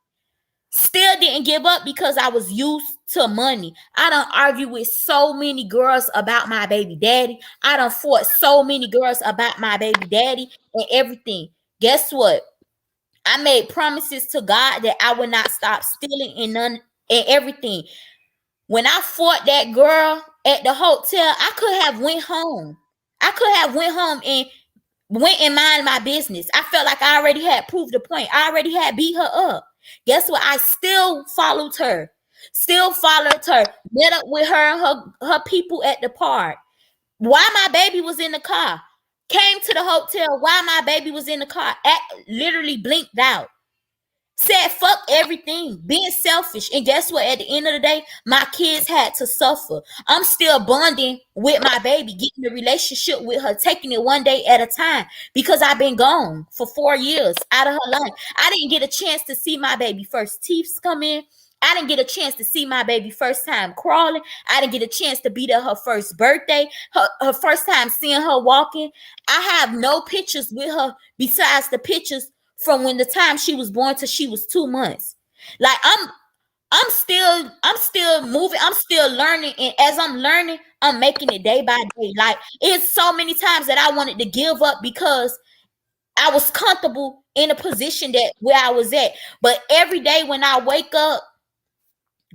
Still didn't give up because I was used to money. I done argue with so many girls about my baby daddy. I done fought so many girls about my baby daddy and everything. Guess what? I made promises to God that I would not stop stealing and none and everything. When I fought that girl at the hotel, I could have went home. I could have went home and went and mind my business. I felt like I already had proved the point. I already had beat her up. Guess what? I still followed her. Still followed her. Met up with her and her people at the park. While my baby was in the car. Came to the hotel while my baby was in the car. Literally blinked out. Said fuck everything, being selfish. And guess what? At the end of the day, my kids had to suffer. I'm still bonding with my baby, getting the relationship with her, taking it one day at a time because I've been gone for 4 years out of her life. I didn't get a chance to see my baby first teeth come in. I didn't get a chance to see my baby first time crawling. I didn't get a chance to be there her first birthday, her first time seeing her walking. I have no pictures with her besides the pictures from when the time she was born till she was 2 months. Like I'm still moving, I'm still learning, and as I'm learning, I'm making it day by day. Like it's so many times that I wanted to give up because I was comfortable in a position that where I was at. But every day when I wake up,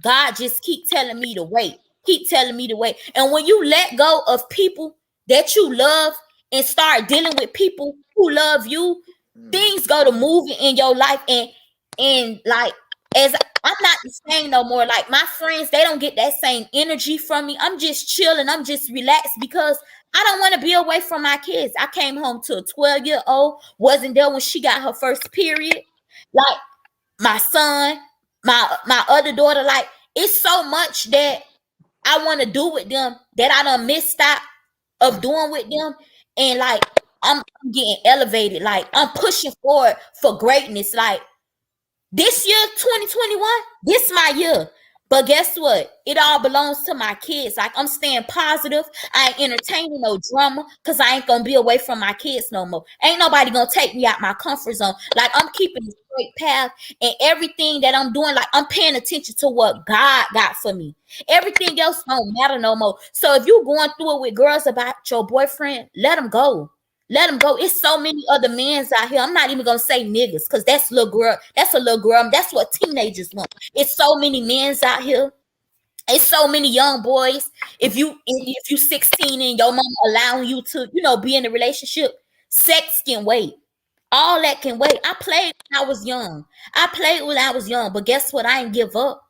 God just keep telling me to wait. Keep telling me to wait. And when you let go of people that you love and start dealing with people who love you, things go to moving in your life. And like, as I'm not the same no more. Like my friends, they don't get that same energy from me. I'm just chilling. I'm just relaxed because I don't want to be away from my kids. I came home to a 12-year-old, wasn't there when she got her first period. Like my son, my other daughter, like it's so much that I want to do with them that I done missed out of doing with them. And like I'm getting elevated, like I'm pushing forward for greatness. Like this year, 2021, this my year. But guess what? It all belongs to my kids. Like I'm staying positive. I ain't entertaining no drama because I ain't gonna be away from my kids no more. Ain't nobody gonna take me out my comfort zone. Like I'm keeping a straight path, and everything that I'm doing, like I'm paying attention to what God got for me. Everything else don't matter no more. So if you going through it with girls about your boyfriend, let them go. Let them go. It's so many other men's out here. I'm not even gonna say niggas because that's little girl. That's a little girl. That's what teenagers want. It's so many men's out here. It's so many young boys. If you 16 and your mama allowing you to, be in a relationship, sex can wait. All that can wait. I played when I was young. But guess what? I ain't give up.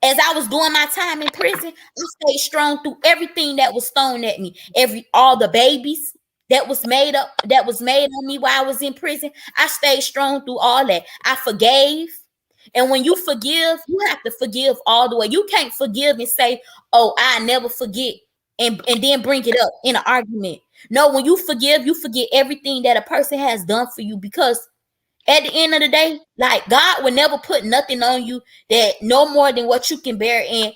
As I was doing my time in prison, I stayed strong through everything that was thrown at me. All the babies that was made on me while I was in prison. I stayed strong through all that. I forgave. And when you forgive, you have to forgive all the way. You can't forgive and say, "Oh, I never forget," and then bring it up in an argument. No, when you forget everything that a person has done for you, because at the end of the day, like God will never put nothing on you that no more than what you can bear. And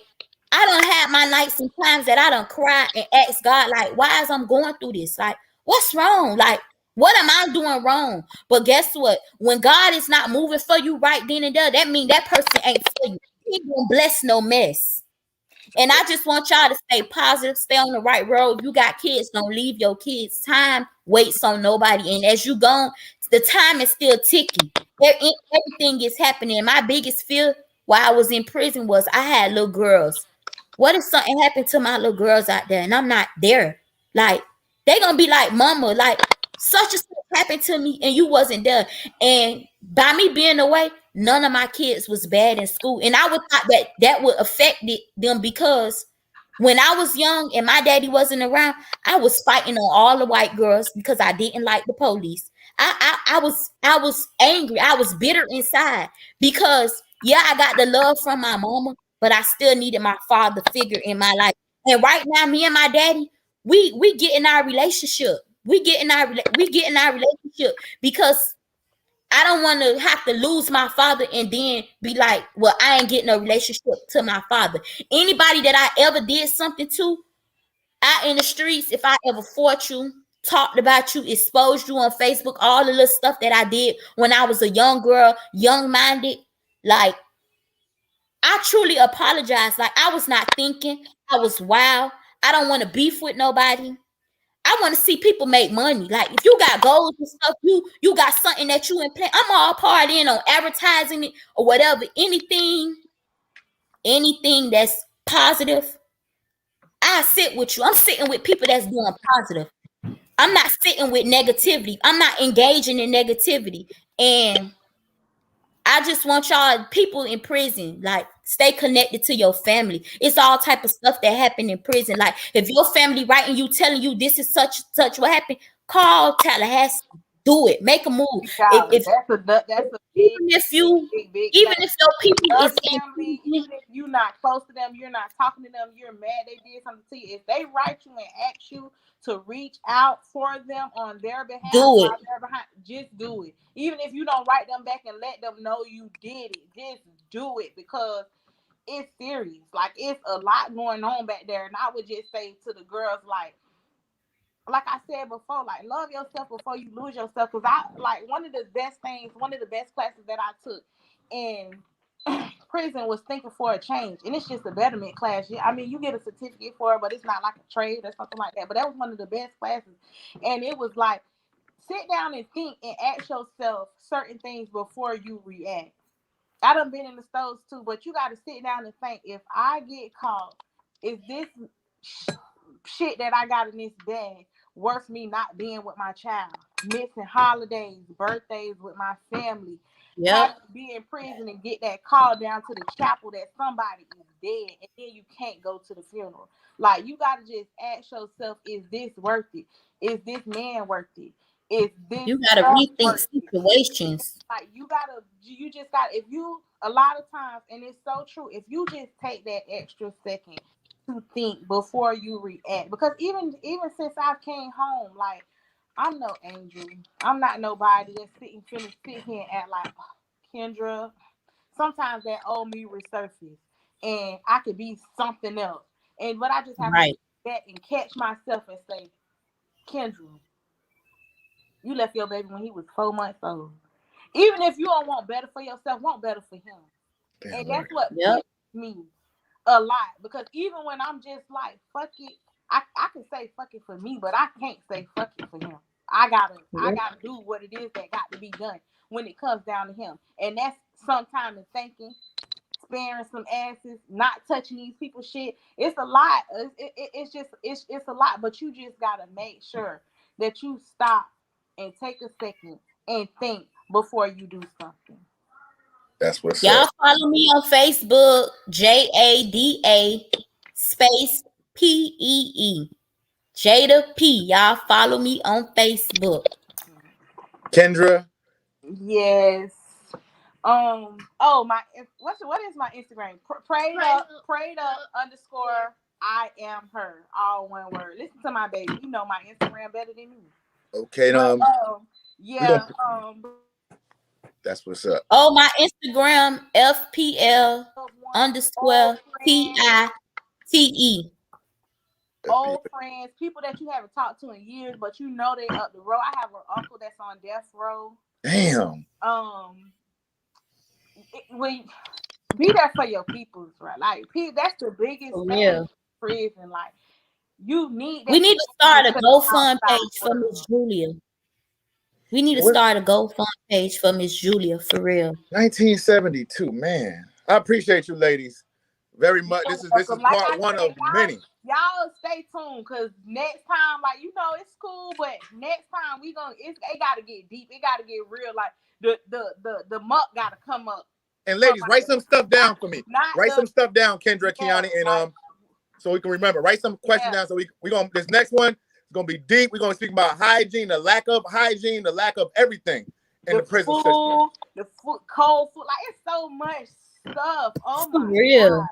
I don't have my nights and times that I don't cry and ask God, like, why is I'm going through this? Like, what's wrong? Like, what am I doing wrong? But guess what? When God is not moving for you right then and there, that means that person ain't for you. He gonna bless no mess. And I just want y'all to stay positive, stay on the right road. You got kids, don't leave your kids. Time waits on nobody. And as you go, the time is still ticking. Everything is happening. My biggest fear while I was in prison was I had little girls. What if something happened to my little girls out there and I'm not there? Like, they gonna be like, "Mama, like such a stuff happened to me and you wasn't there." And by me being away, none of my kids was bad in school. And I would thought that would affect them because when I was young and my daddy wasn't around, I was fighting on all the white girls because I didn't like the police. I was angry. I was bitter inside because I got the love from my mama, but I still needed my father figure in my life. And right now, me and my daddy, we get in our relationship. We get in our relationship because I don't want to have to lose my father and then be like, well, I ain't getting a relationship to my father. Anybody that I ever did something to out in the streets, if I ever fought you, talked about you, exposed you on Facebook, all the little stuff that I did when I was a young girl, young-minded, like, I truly apologize. Like, I was not thinking. I was wild. I don't want to beef with nobody. I want to see people make money. Like, if you got goals and stuff, you got something that you in plan. I'm all part in on advertising it or whatever. Anything that's positive, I sit with you. I'm sitting with people that's doing positive. I'm not sitting with negativity. I'm not engaging in negativity. And I just want y'all people in prison, like, stay connected to your family. It's all type of stuff that happen in prison. Like, if your family writing you, telling you this is such what happened, call Tallahassee. Do it. Make a move. If That's a big even thing. if your people Your is in family, prison, even if you're not close to them, you're not talking to them, you're mad they did something to you. If they write you and ask you to reach out for them on their behalf, do it. just do it. Even if you don't write them back and let them know you did it, just do it, because it's serious. Like, it's a lot going on back there. And I would just say to the girls, like I said before, like, love yourself before you lose yourself. Because one of the best classes that I took in prison was thinking for a change, and it's just a betterment class. I mean, you get a certificate for it, but it's not like a trade or something like that. But that was one of the best classes, and it was like, sit down and think and ask yourself certain things before you react. I done been in the stores too, but you got to sit down and think, if I get caught, is this shit that I got in this bag worth me not being with my child, missing holidays, birthdays with my family, have to be in prison and get that call down to the chapel that somebody is dead, and then you can't go to the funeral? Like, you got to just ask yourself, is this worth it? Is this man worth it? Is this, you gotta rethink situations. like, you just got, if you, a lot of times, and it's so true, if you just take that extra second to think before you react, because even since I came home, like, I'm no angel. I'm not nobody that's finna sit here and act like, Kendra. Sometimes that old me resurface, and I could be something else. But I just have to sit back and catch myself and say, Kendra, you left your baby when he was 4 months old. Even if you don't want better for yourself, want better for him. And that's what pushes me a lot, because even when I'm just like, fuck it, I can say fuck it for me, but I can't say fuck it for him. I gotta do what it is that got to be done when it comes down to him. And that's sometimes thinking, sparing some asses, not touching these people's shit. It's a lot. It's a lot, but you just gotta make sure that you stop and take a second and think before you do something. That's what's y'all up. follow me on Facebook, JADA space PEE. Jada P. Y'all follow me on Facebook. Kendra. Yes. Oh, what is my Instagram? Prayed up _ I am her. All one word. Listen to my baby. You know my Instagram better than me. Okay, yeah. That's what's up. Oh, my Instagram, FPL _ TITE. Old friends, people that you haven't talked to in years, but you know they up the road. I have an uncle that's on death row. Damn. Be there for your peoples, right? Like, that's the biggest thing in prison. Like, you need. We need to start a GoFundMe page for Miss Julia. We need to start a GoFundMe page for Miss Julia, for real. 1972, man. I appreciate you, ladies, very much. This is part one of many. Y'all stay tuned, because next time, like, it's cool, but next time it gotta get deep. It gotta get real. Like, the muck gotta come up. And ladies, write some stuff down for me. Write some stuff down, Kendra, Kiani, and so we can remember. Write some questions down. So we gonna, this next one is gonna be deep. We're gonna speak about hygiene, the lack of hygiene, the lack of everything in the prison system. The food, cold food, like, it's so much stuff. Oh my real. God.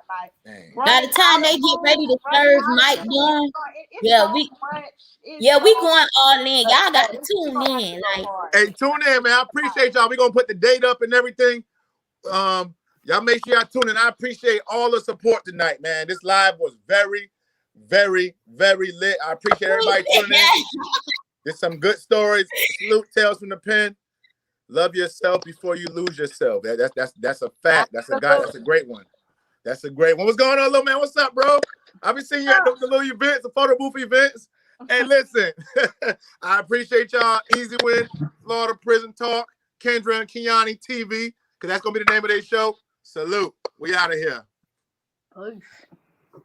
Like, by the time they get ready to serve Mike Dunn, Yeah, so we much. we going all in. Y'all got to tune in. Like, hey, tune in, man. I appreciate y'all. We're gonna put the date up and everything. Y'all make sure y'all tune in. I appreciate all the support tonight, man. This live was very, very, very lit. I appreciate everybody tuning in. There's some good stories. Salute, Tales from the Pen. Love yourself before you lose yourself. That's a fact. That's a great one. That's a great one. What's going on, little man? What's up, bro? I've been seeing you at the little events, the photo booth events. Hey, listen, I appreciate y'all. Easy Win, Florida Prison Talk, Kendra and Kiani TV, because that's going to be the name of their show. Salute. We out of here. Peace.